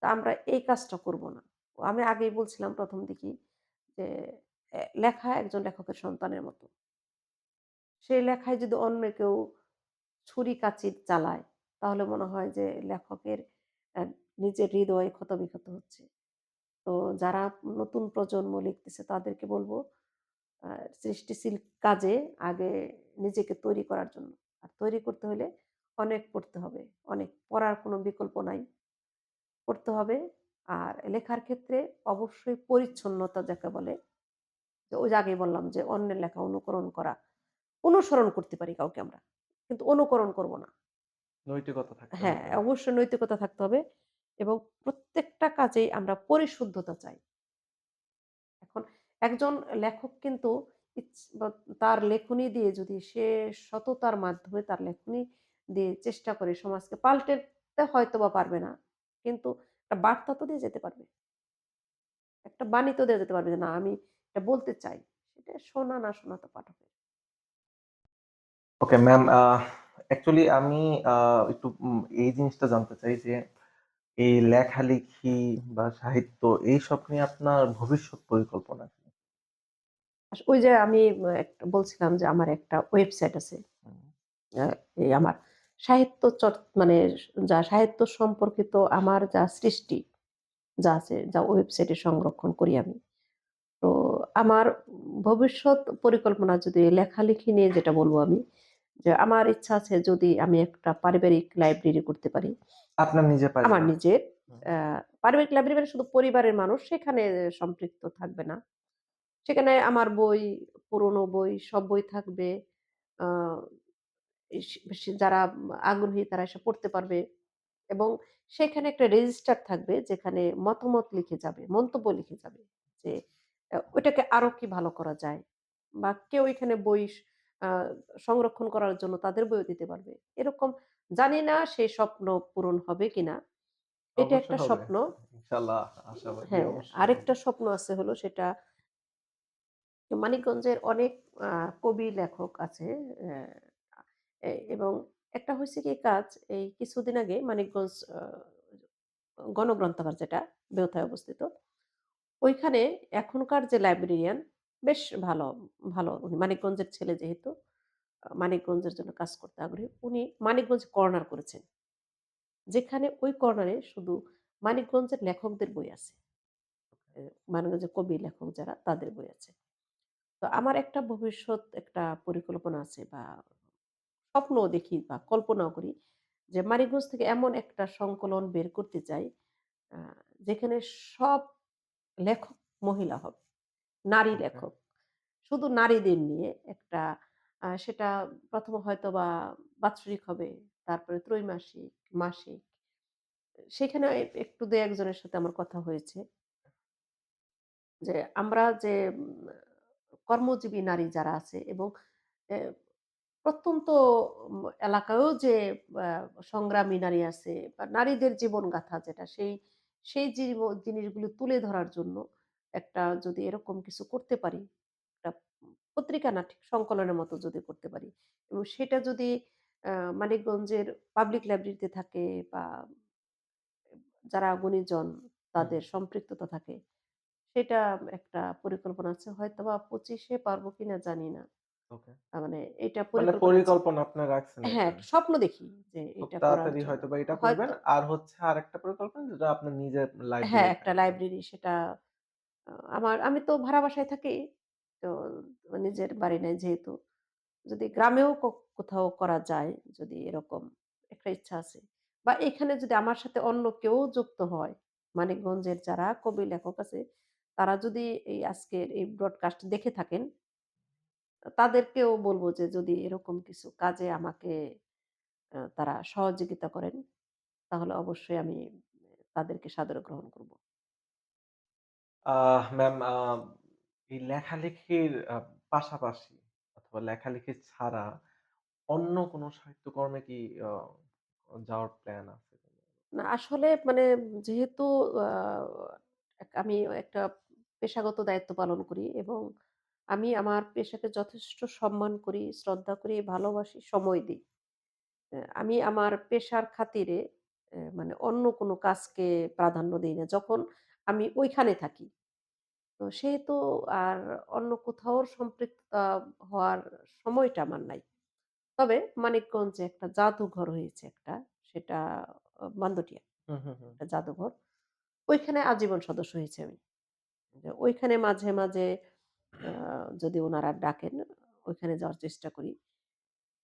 S2: তা আমরা এই কাজটা করব না। আমি আগেই বলছিলাম ১ম দিকেই যে লেখা একজন লেখকের সন্তানের মতো। সেই লেখায় যদি অন্য কেউ ছুরি-কাঁচি চালায়, তাহলে মনে হয় যে লেখকের অ্যা নিজের হৃদয় ক্ষত-বিক্ষত হচ্ছে। তো যারা নতুন প্রজন্ম লিখতেছে তাদেরকে বলব আ সৃষ্টিশীল কাজে আগে নিজেকে তৈরি করার জন্য। আর তৈরি করতে হলে অনেক পড়তে হবে। অনেক পড়ার কোনো বিকল্প নাই। পড়তে হবে। আর লেখার ক্ষেত্রে অবশ্যই পরিচ্ছন্নতা যাকে বলে, যে ওই যে আগেই বললাম যে অন্যের লেখা অনুকরণ করা। অনুসরণ করতে পারি কাউকে আমরা। কিন্তু অনুকরণ করব না।
S1: নৈতিকতা থাকতে
S2: হ্যাঁ,
S1: হবে।
S2: অবশ্যই নৈতিকতা থাকতে হবে এবং প্রত্যেকটা কাজেই আমরা পরিশুদ্ধতা চাই। এখন একজন লেখক কিন্তু বা তার লেখনী দিয়ে যদি সে সততার মাধ্যমে তার লেখনী দিয়ে চেষ্টা করে সমাজকে পাল্টাতে হয়তোবা পারবে না। কিন্তু একটা বার্তা তো দিয়ে যেতে পারবে। একটা বাণী তো দিয়ে যেতে পারবে যে, "না আমি এটা বলতে চাই।" সেটা শোনা না শোনা তো পাঠকের।
S1: ওকে ম্যাম, অ্যাকচুয়ালি আমি একটু এই জিনিসটা জানতে চাই যে এই লেখালেখি বা সাহিত্য এইসব নিয়ে আপনার ভবিষ্যৎ পরিকল্পনা কি?
S2: ওই যে আমি একটা বলছিলাম যে আমার একটা ওয়েবসাইট আছে।
S1: হুম,
S2: আ এই আমার সাহিত্য মানে যা সাহিত্য সম্পর্কিত আমার যা সৃষ্টি যা আছে, যা ওয়েবসাইটে সংরক্ষণ করি আমি। তো আমার ভবিষ্যৎ পরিকল্পনা যদি লেখালেখি নিয়ে যেটা বলব আমি, যে আমার ইচ্ছা আছে যদি আমি একটা পারিবারিক লাইব্রেরি করতে পারি।
S1: আপনার নিজের
S2: আমার
S1: পারিবারিক?
S2: নিজের
S1: হুম,
S2: অ্যা পারিবারিক লাইব্রেরি মানে শুধু পরিবারের মানুষ সেখানে সম্পৃক্ত থাকবে না। সেখানে আমার বই, পুরোনো বই, সব বই থাকবে। আ ইস সে যারা আগ্রহী তারা এসে পড়তে পারবে এবং সেখানে একটা রেজিস্টার থাকবে যেখানে মতামত লিখে যাবে, মন্তব্য লিখে যাবে যে ওইটাকে আরো কি ভালো করা যায়? বা কেউ এখানে বই আ সংরক্ষণ করার জন্য তাদের বইও দিতে পারবে। এরকম জানি না সেই স্বপ্ন পূরণ হবে কিনা। এটা একটা
S1: অবশ্যই হবে।
S2: স্বপ্ন।
S1: ইনশাআল্লাহ আশাবাদী,
S2: হ্যাঁ,
S1: অবশ্যই হবে।
S2: আরেকটা স্বপ্ন আছে হলো সেটা মানিকগঞ্জের অনেক আ কবি লেখক আছে। অ্যা এবং একটা হইছে কি কাজ, এই কিছুদিন আগে মানিকগঞ্জ গণগ্রন্থাগার যেটা বেউথায় অবস্থিত। ওইখানে এখনকার যে লাইব্রেরিয়ান বেশ ভালো, ভালো উনি মানিকগঞ্জের ছেলে যেহেতু মানিকগঞ্জের জন্য কাজ করতে আগ্রহী। উনি মানিকগঞ্জ কর্নার করেছেন। যেখানে ওই কর্নারে শুধু মানিকগঞ্জের লেখকদের বই আছে। মানিকগঞ্জের কবি লেখক যারা তাদের বই আছে। তো আমার একটা ভবিষ্যৎ একটা পরিকল্পনা আছে বা স্বপ্নও দেখি বা কল্পনাও করি যে মানিকগঞ্জ থেকে এমন একটা সংকলন বের করতে চাই আ যেখানে সব লেখক মহিলা হবে। নারী
S1: ওকে।
S2: লেখক। শুধু নারীদের নিয়ে একটা সেটা ১ম এ হয়তোবা বাৎসরিক হবে, তারপরে ত্রৈমাসিক, মাসিক। সেখানে একটু ২-১ জনের সাথে আমার কথা হয়েছে যে আমরা যে কর্মজীবী নারী যারা আছে এবং এ প্রত্যন্ত এলাকায়ও যে আ সংগ্রামী নারী আছে বা নারীদের জীবনগাথা যেটা সেই জিনিসগুলো তুলে ধরার জন্য একটা যদি এরকম কিছু করতে পারি, একটা পত্রিকা না ঠিক সংকলনের মতো যদি করতে পারি এবং সেটা যদি আ মানিকগঞ্জের পাবলিক লাইব্রেরিতে থাকে বা যারা গুণীজন
S1: হুম,
S2: তাদের সম্পৃক্ততা থাকে, সেটা একটা পরিকল্পনা আছে। হয়তোবা ২৫ এ পারব কিনা জানি না।
S1: ওকে।
S2: মানে এটা
S1: মানে
S2: পরিকল্পনা আছে।
S1: পরিকল্পনা আপনার রাখছেন
S2: হ্যাঁ,
S1: এটার।
S2: একটা স্বপ্ন দেখি যে
S1: খুব
S2: এটা করার
S1: তাড়াতাড়ি
S2: জন্য।
S1: হয়তোবা এটা করবেন।
S2: হয়তো
S1: আর হচ্ছে আরেকটা পরিকল্পনা যেটা আপনার নিজের
S2: হ্যাঁ,
S1: লাইব্রেরি
S2: একটা
S1: থাকবে।
S2: লাইব্রেরি সেটা আমি তো ভাড়া বাসায় থাকি। তো নিজের বাড়ি নাই যেহেতু। যদি গ্রামেও কোথাও করা যায়, যদি এরকম একটা ইচ্ছা আছে। বা এখানে যদি আমার সাথে অন্য কেউ যুক্ত হয়, মানিকগঞ্জের যারা কবি লেখক আছে, তারা যদি এই আজকের এই ব্রডকাস্ট দেখে থাকেন, তাদেরকেও বলব যে যদি এরকম কিছু কাজে আমাকে তারা সহযোগিতা করেন, তাহলে অবশ্যই আমি তাদেরকে সাদরে গ্রহণ করব।
S1: ম্যাম, এই লেখালেখির পাশাপাশি অথবা লেখালেখি ছাড়া অন্য কোনো সাহিত্যকর্মে কি আ যাওয়ার প্ল্যান আছে?
S2: না আসলে মানে যেহেতু আ আমি একটা পেশাগত দায়িত্ব পালন করি এবং আমি আমার পেশাকে যথেষ্ট সম্মান করি, শ্রদ্ধা করি, ভালোবাসি, সময় দিই। আমি আমার পেশার খাতিরে মানে অন্য কোনো কাজকে প্রাধান্য দেই না। যখন আমি ওইখানে থাকি। তো সেহেতু আর অন্য কোথাও সম্পৃক্ততা হওয়ার সময়টা আমার নাই। তবে মানিকগঞ্জে একটা জাদুঘর হয়েছে একটা, সেটা মান্দটিয়া
S1: হুম, হুম, হুম।
S2: একটা জাদুঘর। ওইখানে আজীবন সদস্য হয়েছি আমি। যে ওইখানে মাঝে, মাঝে আ যদি উনারা ডাকেন, ওইখানে যাওয়ার চেষ্টা করি।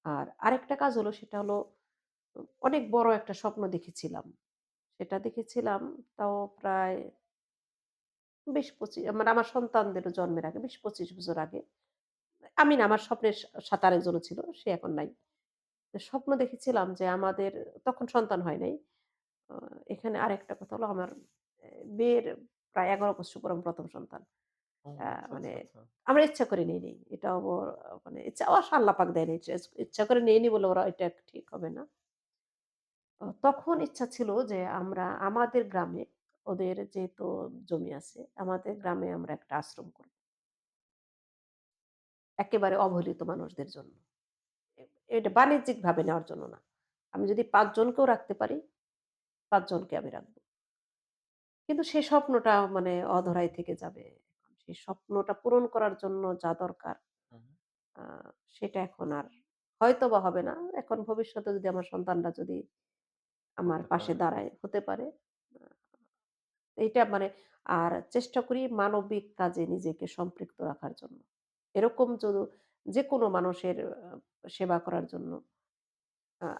S2: আর আরেকটা কাজ হলো সেটা হলো অনেক বড় একটা স্বপ্ন দেখেছিলাম। সেটা দেখেছিলাম তাও প্রায় ২০-২৫ মানে আমার সন্তানদের জন্মের আগে ২০-২৫ বছর আগে। আমি না, আমার স্বপ্নের সাথে আরেকজনও ছিল। সে এখন নাই। তো স্বপ্ন দেখেছিলাম যে আমাদের তখন সন্তান হয় নাই। আ এখানে আরেকটা কথা হলো আমার বিয়ের প্রায় ১১ বছর পর আমার ১ম সন্তান।
S1: ও আচ্ছা,
S2: মানে
S1: আচ্ছা, আচ্ছা।
S2: আমরা ইচ্ছা করে নেইনি। এটাও মানে ইচ্ছা অবশ্য আল্লাহ পাক দেয়নি। ইচ্ছা করে নেইনি বলে ওরা এটা ঠিক হবে না। তখন ইচ্ছা ছিল যে আমরা আমাদের গ্রামে, ওদের যেহেতু জমি আছে, আমাদের গ্রামে আমরা একটা আশ্রম করব। একেবারে অবহেলিত মানুষদের জন্য। এ এটা বাণিজ্যিকভাবে নেওয়ার জন্য না। আমি যদি ৫ জনকেও রাখতে পারি, ৫ জনকে আমি রাখব। কিন্তু সে স্বপ্নটা মানে অধরাই থেকে যাবে। সেই স্বপ্নটা পূরণ করার জন্য যা দরকার
S1: হুম,
S2: আ সেটা এখন আর হয়তোবা হবে না। এখন ভবিষ্যতে যদি আমার সন্তানরা যদি আমার
S1: হতে
S2: পাশে
S1: পারে।
S2: দাঁড়ায়, হতে পারে। আ এইটা মানে আর চেষ্টা করি মানবিক কাজে নিজেকে সম্পৃক্ত রাখার জন্য। এরকম যেকোনো মানুষের সেবা করার জন্য।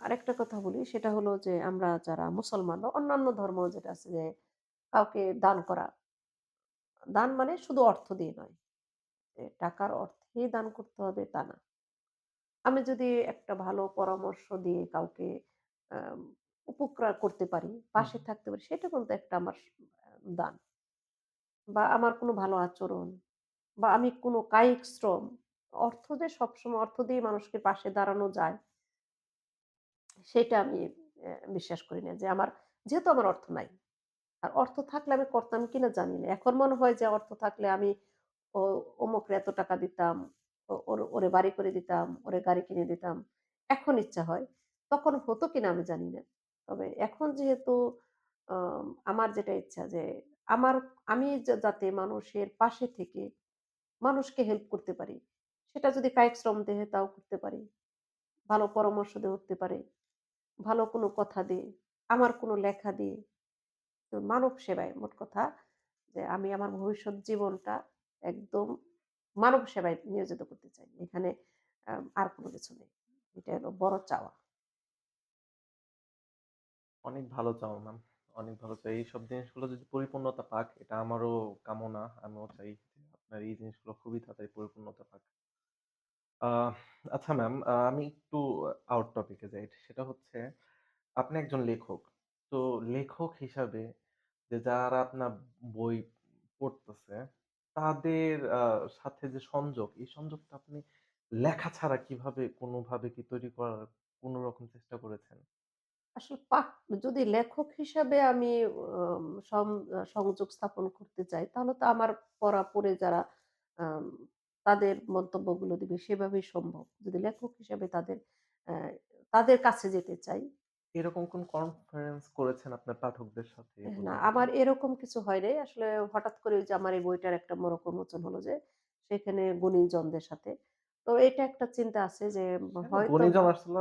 S2: আরেকটা কথা বলি সেটা হলো যে আমরা যারা মুসলমান বা অন্যান্য ধর্ম যেটা আছে যে কাউকে দান করা। দান মানে শুধু অর্থ দিয়ে নয়। যে টাকার অর্থেই দান করতে হবে তা না। আমি যদি একটা ভালো পরামর্শ দিয়ে কাউকে আম উপকার করতে পারি,
S1: হুম,
S2: পাশে থাকতে পারি সেটা কিন্তু একটা আমার দান। বা আমার কোনো ভালো আচরণ বা আমি কোনো কায়িক শ্রম, অর্থ যে সবসময় অর্থ দিয়ে মানুষকে পাশে দাঁড়ানো যায়, সেটা আমি বিশ্বাস করি না। যে যেহেতু আমার অর্থ নাই। আর অর্থ থাকলে আমি করতাম কিনা জানি না। এখন মনে হয় যে অর্থ থাকলে আমি ও অমুকরে এত টাকা দিতাম, ওরে বাড়ি করে দিতাম, ওরে গাড়ি কিনে দিতাম। এখন ইচ্ছা হয়। তখন হতো কিনা আমি জানি না। তবে এখন যেহেতু আমার যেটা ইচ্ছা যে আমার আমি যাতে মানুষের পাশে থেকে মানুষকে হেল্প করতে পারি। সেটা যদি কায়িক শ্রম দিয়ে তাও করতে পারি। ভালো পরামর্শ দিয়ে উঠতে পারে। ভালো কোনো কথা দিয়ে, আমার কোনো লেখা দিয়ে। তো মানব সেবায় মোট কথা যে আমি আমার ভবিষ্যৎ জীবনটা একদম মানব সেবায় নিয়োজিত করতে চাই। এখানে আর কোনো কিছু নেই। এটা হলো বড় চাওয়া।
S1: অনেক ভালো চাওয়া ম্যাম। অনেক ভালো চাই। এইসব জিনিসগুলো যদি পরিপূর্ণতা পাক, এটা আমারও কামনা। আমিও চাই যে আপনার এই জিনিসগুলো খুবই তাড়াতাড়ি পরিপূর্ণতা পাক। আহ আচ্ছা ম্যাম, আমি একটু আউট টপিক এ যাই। সেটা হচ্ছে আপনি একজন লেখক। তো লেখক হিসাবে যারা আপনার বই পড়তেছে, তাদের সাথে যে সংযোগ, এই সংযোগটা আপনি লেখা ছাড়া কিভাবে কোনভাবে কি তৈরি করার কোন রকম চেষ্টা করেছেন?
S2: আসলে যদি লেখক হিসাবে আমি আম সম সংযোগ স্থাপন করতে চাই, তাহলে তো আমার পড়ে যারা আম তাদের মন্তব্যগুলো দিবে সেভাবেই সম্ভব। যদি লেখক হিসাবে অ্যা তাদের কাছে যেতে চাই।
S1: এরকম কোন কনফারেন্স করেছেন আপনার পাঠকদের সাথে এ
S2: না,
S1: পর্যন্ত?
S2: আমার এরকম কিছু হয় নাই। আসলে হঠাৎ করে ওই যে আমার এই বইটার একটা মোড়ক উন্মোচন হলো যে, সেখানে গুণীজনদের সাথে। তো এটা একটা চিন্তা আছে যে
S1: হ্যাঁ,
S2: হয়তোবা
S1: গুণীজন আসছিল,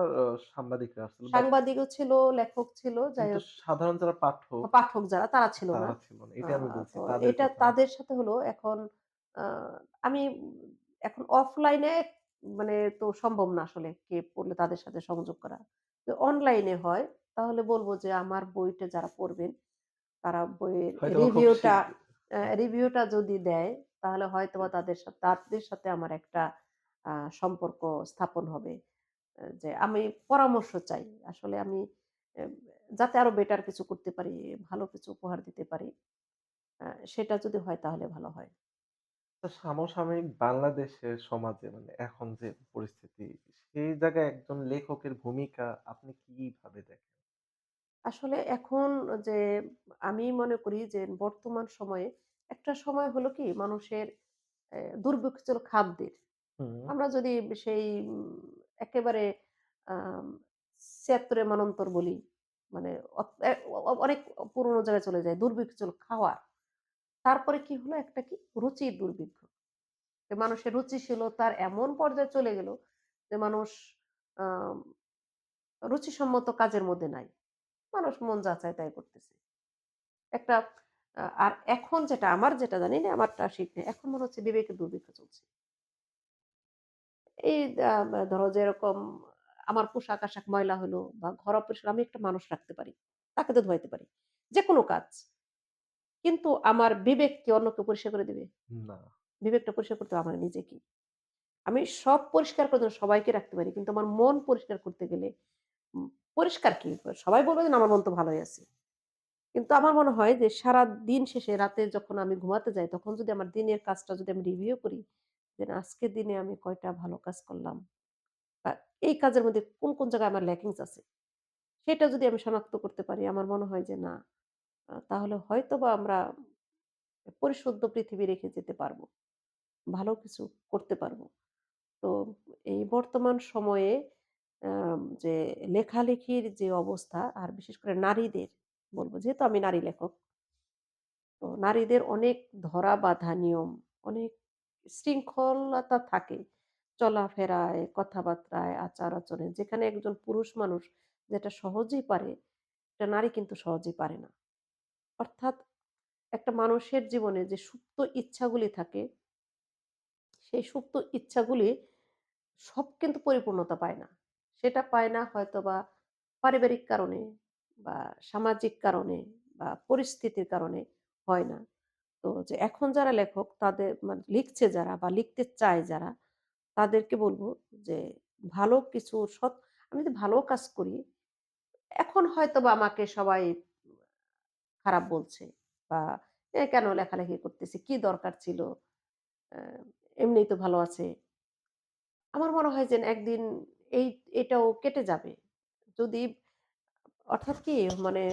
S1: সাংবাদিকরা আসছিল। বাট
S2: সাংবাদিকও ছিল, লেখক ছিল, যাই
S1: কিন্তু
S2: হোক
S1: সাধারণ যারা পাঠক
S2: পাঠক যারা তারা ছিল না।
S1: তারা ছিল না।
S2: আ
S1: এটাই আমি বলছি
S2: তো
S1: তাদের
S2: এটা
S1: কথা।
S2: তাদের সাথে হলো এখন আ আমি এখন অফলাইনে মানে তো সম্ভব না আসলে কে পড়লে তাদের সাথে সংযোগ করা। তো অনলাইনে হয় তাহলে বলব যে আমার বইটা যারা পড়বেন তারা বইয়ের
S1: হয়তোবা খুব
S2: রিভিউটা
S1: হ্যাঁ।
S2: রিভিউটা যদি দেয় তাহলে হয়তোবা তাদের সাথে আমার একটা সম্পর্ক স্থাপন হবে। যে আমি পরামর্শ চাই। আসলে আমি এ যাতে আরো বেটার কিছু করতে পারি, ভালো কিছু উপহার দিতে পারি। সেটা যদি হয় তাহলে ভালো হয়।
S1: তো সমসাময়িক বাংলাদেশের সমাজে মানে এখন যে পরিস্থিতি, সেই জায়গায় একজন লেখকের ভূমিকা আপনি কিভাবে দেখেন?
S2: আসলে এখন যে আমি মনে করি যে বর্তমান সময়ে একটা সময় হলো কি মানুষের দুর্ভিক্ষ ছিল খাদ্যের।
S1: হুম।
S2: আমরা যদি সেই একেবারে আম ৭৬ এর মন্বন্তর বলি, মানে অত এ অ অনেক পুরোনো জায়গায় চলে যাই। দুর্ভিক্ষ ছিল খাওয়ার। তারপরে কি হলো একটা কি রুচির দুর্ভিক্ষ। যে মানুষের রুচিশীলতার এমন পর্যায়ে চলে গেল যে মানুষ আম রুচিসম্মত কাজের মধ্যে নাই। মানুষ মন যা চায় তাই করতেছে। একটা আর এখন যেটা আমার যেটা জানি না আমারটা ঠিক নেই। এখন মনে হচ্ছে বিবেকের দুর্ভিক্ষ চলছে। এই ধরো যেরকম আমার পোশাক-আশাক ময়লা হলো বা ঘর অপরিষ্কার আমি একটা মানুষ রাখতে পারি। তাকে তো ধোয়াইতে পারি। যেকোনো কাজ। কিন্তু আমার বিবেক কি অন্য কেউ পরিষ্কার করে দিবে?
S1: না।
S2: বিবেকটা পরিষ্কার করতে হবে আমার নিজেকেই। আমি সব পরিষ্কার করার জন্য সবাইকে রাখতে পারি। কিন্তু আমার মন পরিষ্কার করতে গেলে উম পরিষ্কার কি? সবাই বলবে যে, "না আমার মন তো ভালোই আছে।" কিন্তু আমার মনে হয় যে সারাদিন শেষে রাতে যখন আমি ঘুমাতে যাই তখন যদি আমার দিনের কাজটা যদি আমি রিভিউ করি, যে না আজকের দিনে আমি কয়টা ভালো কাজ করলাম বা এই কাজের মধ্যে কোন জায়গায় আমার ল্যাকিংস আছে, সেটা যদি আমি শনাক্ত করতে পারি আমার মনে হয় যে না তাহলে হয়তোবা আমরা পরিশুদ্ধ পৃথিবী রেখে যেতে পারবো। ভালো কিছু করতে পারবো। তো এই বর্তমান সময়ে যে লেখালেখির যে অবস্থা আর বিশেষ করে নারীদের বলব যেহেতু আমি নারী লেখক, তো নারীদের অনেক ধরা বাঁধা নিয়ম, অনেক শৃঙ্খলতা থাকে চলাফেরায়, কথাবার্তায়, আচার-আচরণে। যেখানে একজন পুরুষ মানুষ যেটা সহজেই পারে, একটা নারী কিন্তু সহজেই পারে না। অর্থাৎ একটা মানুষের জীবনে যে সুপ্ত ইচ্ছাগুলি থাকে, সেই সুপ্ত ইচ্ছাগুলি সব কিন্তু পরিপূর্ণতা পায় না। সেটা পায় না হয়তোবা পারিবারিক কারণে বা সামাজিক কারণে বা পরিস্থিতির কারণে হয় না। তো যে এখন যারা লেখক তাদের মানে লিখছে যারা বা লিখতে চায় যারা, তাদেরকে বলব যে ভালো কিছু আমি যদি ভালো কাজ করি, এখন হয়তোবা আমাকে সবাই খারাপ বলছে বা কেন লেখালেখি করতেছে? কি দরকার ছিল? অ্যা এমনিই তো ভালো আছে। আমার মনে হয় যে একদিন এই এটাও কেটে যাবে। যদি অর্থাৎ কি মানে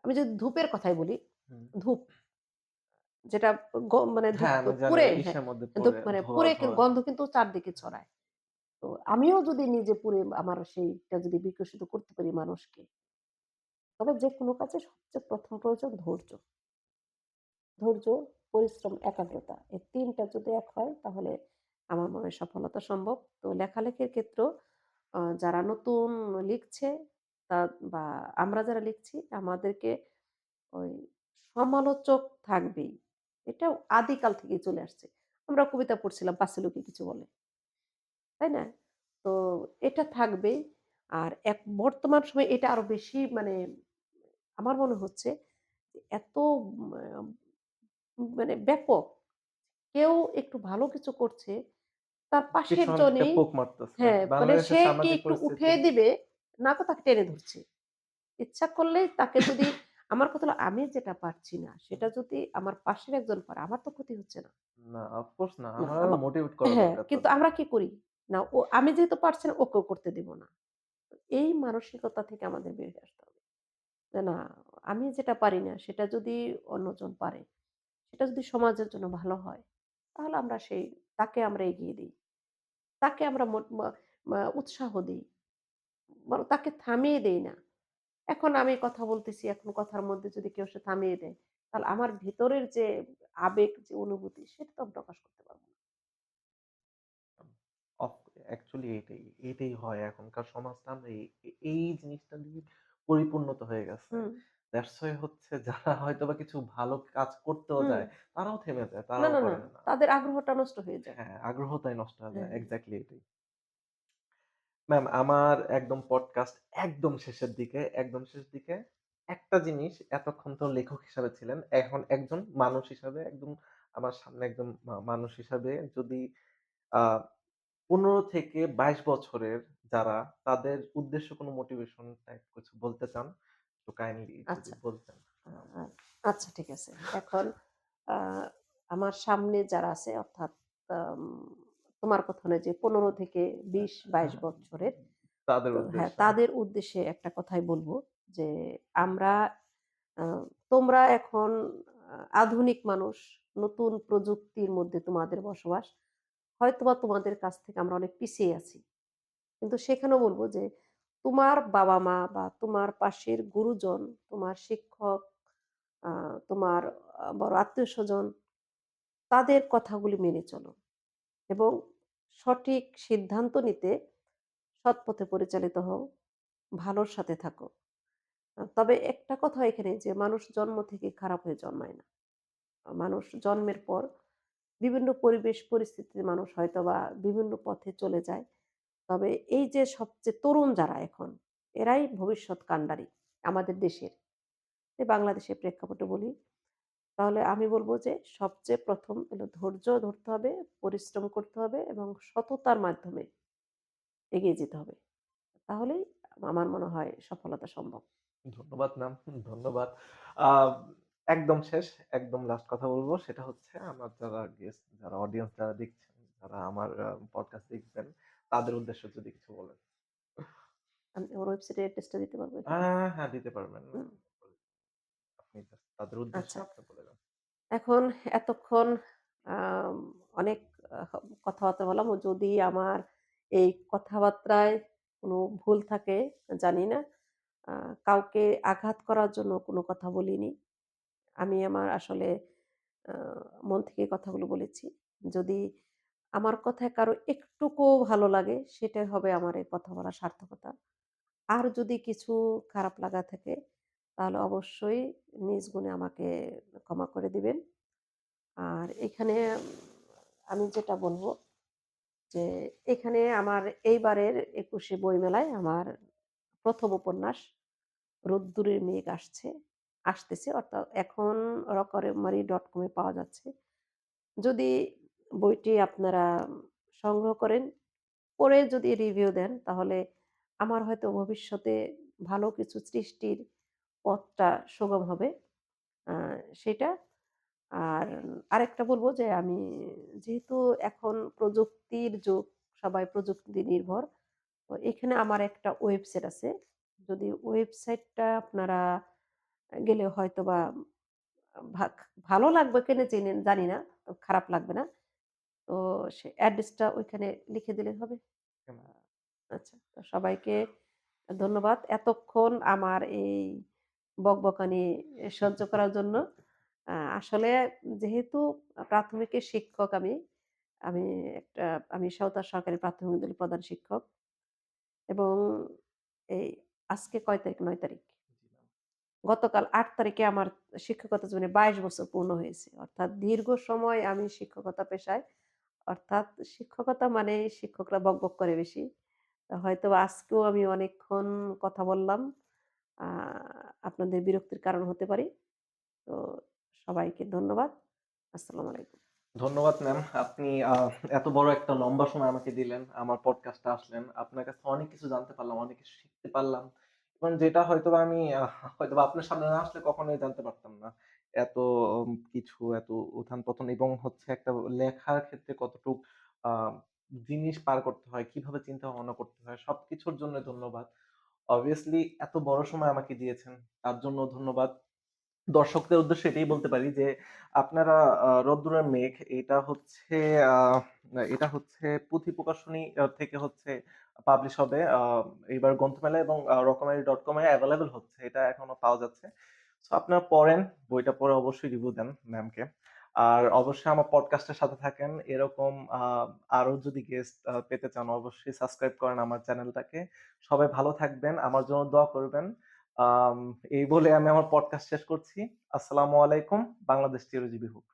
S2: আমি যদি ধূপের কথাই বলি,
S1: হুম।
S2: ধূপ যেটা মানে ধূপ
S1: হ্যাঁ, আমি জানি
S2: পুড়ে
S1: ওই
S2: হ্যাঁ,
S1: ইসের মধ্যে
S2: ধূপ
S1: পড়ে
S2: মানে
S1: ধোঁয়া,
S2: পুড়ে
S1: ধোঁয়া।
S2: গন্ধ কিন্তু চারদিকে ছড়ায়। তো আমিও যদি নিজে পুড়ে আমার সেইটা যদি বিকশিত করতে পারি মানুষকে, তবে যেকোনো কাজে সবচেয়ে ১ম প্রয়োজন ধৈর্য। ধৈর্য, পরিশ্রম, একাগ্রতা। এই ৩ টা যদি এক হয় তাহলে আমার মনে হয় সফলতা সম্ভব। তো লেখালেখির ক্ষেত্রেও যারা নতুন লিখছে তা বা আমরা যারা লিখছি আমাদেরকে ওই সমালোচক থাকবেই। এটাও আদিকাল থেকেই চলে আসছে। আমরা কবিতা পড়ছিলাম পাছে লোকে কিছু বলে। তাই না? তো এটা থাকবেই। আর বর্তমান সময়ে এটা আরো বেশি মানে আমার মনে হচ্ছে যে এত আ মানে ব্যাপক। কেউ একটু ভালো কিছু করছে, তার পাশের
S1: পিছন থেকে
S2: জনই
S1: পোক মারতেছে।
S2: হ্যাঁ, মানে
S1: বাংলাদেশের
S2: সে কি
S1: সামাজিক
S2: একটু
S1: পরিস্থিতি।
S2: উঠিয়ে দিবে, না তো তাকে টেনে ধরছে। ইচ্ছা করলেই তাকে যদি আমার কথা হলো আমি যেটা পারছি না, সেটা যদি আমার পাশের একজন পারে, আমার তো ক্ষতি হচ্ছে না।
S1: না, অফ কোর্স না।
S2: না
S1: আমারও
S2: আমার
S1: মোটিভেট করা
S2: হ্যাঁ,
S1: দরকার
S2: কিন্তু
S1: তাদের।
S2: আমরা কি করি? না আমি যেহেতু পারছি না ওকেও করতে দিব না। এই মানসিকতা থেকে আমাদের বের হয়ে আসতে হবে। যে না আমি যেটা পারি না সেটা যদি অন্যজন পারে, সেটা যদি সমাজের জন্য ভালো হয়, তাহলে আমরা তাকে আমরা এগিয়ে দেই। তাকে আমরা মোট মা মা উৎসাহ দেই। বরং তাকে থামিয়ে দেই না। এখন আমি কথা বলতেছি, এখন কথার মধ্যে যদি কেউ এসে থামিয়ে দেয়, তাহলে আমার ভেতরের যে আবেগ, যে অনুভূতি সেটা তো আমি প্রকাশ করতে পারব না।
S1: অফ অ্যাকচুয়ালি এটাই হয় এখনকার সমাজটা আমরা এই জিনিসটা দিয়ে পরিপূর্ণত হয়ে গেছে।
S2: হুম,
S1: দ্যাটস ওয়াই হচ্ছে যারা হয়তোবা কিছু ভালো কাজ করতেও
S2: হুম।
S1: যায়, তারাও থেমে যায়,
S2: না,
S1: তারাও
S2: না, না।
S1: করে না।
S2: তাদের আগ্রহটা নষ্ট হয়ে যায়।
S1: হ্যাঁ, আগ্রহটাই নষ্ট হয়ে যায়।
S2: হ্যাঁ।
S1: এক্সাক্টলি এটাই। ম্যাম আমার একদম পডকাস্ট একদম শেষের দিকে একটা জিনিস এতক্ষণ তো লেখক হিসাবে ছিলেন। এখন একজন মানুষ হিসাবে একদম আমার সামনে একদম মানুষ হিসাবে যদি আ ১৫ থেকে ২২ বছরের যারা তাদের উদ্দেশ্যে কোনো মোটিভেশন টাইপ কিছু বলতে চান, তো কাইন্ডলি যদি
S2: আচ্ছা,
S1: বলতেন।
S2: আ আ আচ্ছা ঠিক আছে। এখন আ আমার সামনে যারা আছে অর্থাৎ আম তোমার কথা নয় যে ১৫ থেকে ২০-২২ বছরের
S1: তাদের
S2: তো হ্যাঁ,
S1: উদ্দেশ্যে।
S2: তাদের উদ্দেশ্যে একটা কথাই বলব যে আমরা আ তোমরা এখন আধুনিক মানুষ, নতুন প্রযুক্তির মধ্যে তোমাদের বসবাস। হয়তোবা তোমাদের কাছ থেকে আমরা অনেক পিছিয়ে আছি। কিন্তু সেখানেও বলব যে তোমার বাবা-মা বা তোমার পাশের গুরুজন, তোমার শিক্ষক আ তোমার বড় আত্মীয়স্বজন তাদের কথাগুলি মেনে চলো এবং সঠিক সিদ্ধান্ত নিতে সৎ পথে পরিচালিত হও, ভালোর সাথে থাকো। তবে একটা কথা এখানে যে মানুষ জন্ম থেকে খারাপ হয়ে জন্মায় না। মানুষ জন্মের পর বিভিন্ন পরিবেশ পরিস্থিতিতে মানুষ হয়তোবা বিভিন্ন পথে চলে যায়। তবে এই যে সবচেয়ে তরুণ যারা এখন, এরাই ভবিষ্যৎ কান্ডারি আমাদের দেশের। বাংলাদেশের প্রেক্ষাপটে বলি, তাহলে আমি বলব যে সবচেয়ে ১ম হলো ধৈর্য ধরতে হবে, পরিশ্রম করতে হবে এবং সততার মাধ্যমে এগিয়ে যেতে হবে। তাহলেই আমার মনে হয় সফলতা সম্ভব।
S1: ধন্যবাদ ম্যাম, ধন্যবাদ। আ একদম শেষ, একদম লাস্ট কথা বলব সেটা হচ্ছে আমার যারা গেস্ট, যারা অডিয়েন্স যারা দেখছেন, যারা আমার পডকাস্ট দেখবেন তাদের উদ্দেশ্যে যদি কিছু বলেন।
S2: আমি আমার ওয়েবসাইটের অ্যাড্রেসটা দিতে পারবো
S1: আ
S2: এখানে?
S1: হ্যাঁ, দিতে পারবেন।
S2: হুম,
S1: আপনি জাস্ট তাদের উদ্দেশ্যে
S2: আচ্ছা।
S1: আপনি বলে দেন।
S2: এখন এতক্ষণ আম অনেক আহ কথাবার্তা বললাম। ও যদি আমার এই কথাবার্তায় কোনো ভুল থাকে জানি না। আ কাউকে আঘাত করার জন্য কোনো কথা বলিনি। আমি আমার আসলে আ মন থেকে কথাগুলো বলেছি। যদি আমার কথায় কারো একটুকুও ভালো লাগে সেটাই হবে আমার এই কথা বলার সার্থকতা। আর যদি কিছু খারাপ লাগা থাকে তাহলে অবশ্যই নিজ গুণে আমাকে ক্ষমা করে দিবেন। আর এখানে আমি যেটা বলব যে এখানে আমার এইবারের ২১শে বইমেলায় আমার ১ম উপন্যাস 'রোদ্দুরের মেঘ' আসতেছে অর্থাৎ এখন রকমারি.com এ পাওয়া যাচ্ছে। যদি বইটি আপনারা সংগ্রহ করেন, পড়ে যদি রিভিউ দেন তাহলে আমার হয়তো ভবিষ্যতে ভালো কিছু সৃষ্টির পথটা সুগম হবে। আ সেটা। আর আরেকটা বলব যে আমি যেহেতু এখন প্রযুক্তির যুগ, সবাই প্রযুক্তি নির্ভর। তো এখানে আমার একটা ওয়েবসাইট আছে। যদি ওয়েবসাইটটা আপনারা গেলে হয়তোবা ভা ভালো লাগবে কিনা জানি না। তো খারাপ লাগবে না। তো সে অ্যাড্রেসটা ওইখানে লিখে দিলে হবে?
S1: হুম।
S2: আ আচ্ছা। তো সবাইকে ধন্যবাদ। এতক্ষণ আমার এই বকবকানি সহ্য করার জন্য। আসলে যেহেতু প্রাথমিকের শিক্ষক আমি, আমি একটা আমি সাঁওতাল সরকারি প্রাথমিক বিদ্যালয়ের প্রধান শিক্ষক এবং এই আজকে কয় তারিখ? ৯ তারিখ।
S1: জি ম্যাম।
S2: গতকাল ৮ তারিখে আমার শিক্ষকতা জীবনে ২২ বছর পূর্ণ হয়েছে। অর্থাৎ দীর্ঘ সময় আমি শিক্ষকতা পেশায়। অর্থাৎ শিক্ষকতা মানেই শিক্ষকরা বকবক করে বেশি। হয়তোবা আজকেও আমি অনেকক্ষণ কথা বললাম। আ আপনাদের বিরক্তির কারণ হতে পারি। তো সবাইকে ধন্যবাদ। আসসালামু আলাইকুম।
S1: ধন্যবাদ ম্যাম। আপনি এত বড় একটা লম্বা সময় আমাকে দিলেন। আমার পডকাস্টে আসলেন। আপনার কাছে অনেক কিছু জানতে পারলাম, অনেক কিছু শিখতে পারলাম। এবং যেটা হয়তোবা আমি হয়তোবা আপনার সামনে না আসলে কখনোই জানতে পারতাম না। এত কিছু, এত উত্থান-পতন এবং হচ্ছে একটা লেখার ক্ষেত্রে কতটুক আ জিনিস পার করতে হয়, কিভাবে চিন্তা-ভাবনা করতে হয়, সবকিছুর জন্য ধন্যবাদ। obviously এত বড় সময় আমাকে দিয়েছেন, তার জন্য ধন্যবাদ। দর্শকদের উদ্দেশ্যে এটাই বলতে পারি যে, আপনারা 'রোদ্দুরের মেঘ' আ এটা হচ্ছে পুঁথি প্রকাশনী থেকে হচ্ছে পাবলিশ হবে। এইবার গ্রন্থমেলায় এবং রকমারি.com এ এভেইলেবল হচ্ছে। এটা এখনো পাওয়া যাচ্ছে। সো আপনারা পড়েন, বইটা পড়ে অবশ্যই রিভিউ দেন ম্যামকে। আর অবশ্যই আমার পডকাস্টের সাথে থাকেন। এরকম আরো যদি গেস্ট পেতে চান অবশ্যই সাবস্ক্রাইব করেন আমার চ্যানেলটাকে। সবাই ভালো থাকবেন, আমার জন্য দোয়া করবেন। আম এই বলে আমি আমার পডকাস্ট শেষ করছি। আসসালামু আলাইকুম। বাংলাদেশ চিরজীবী হোক।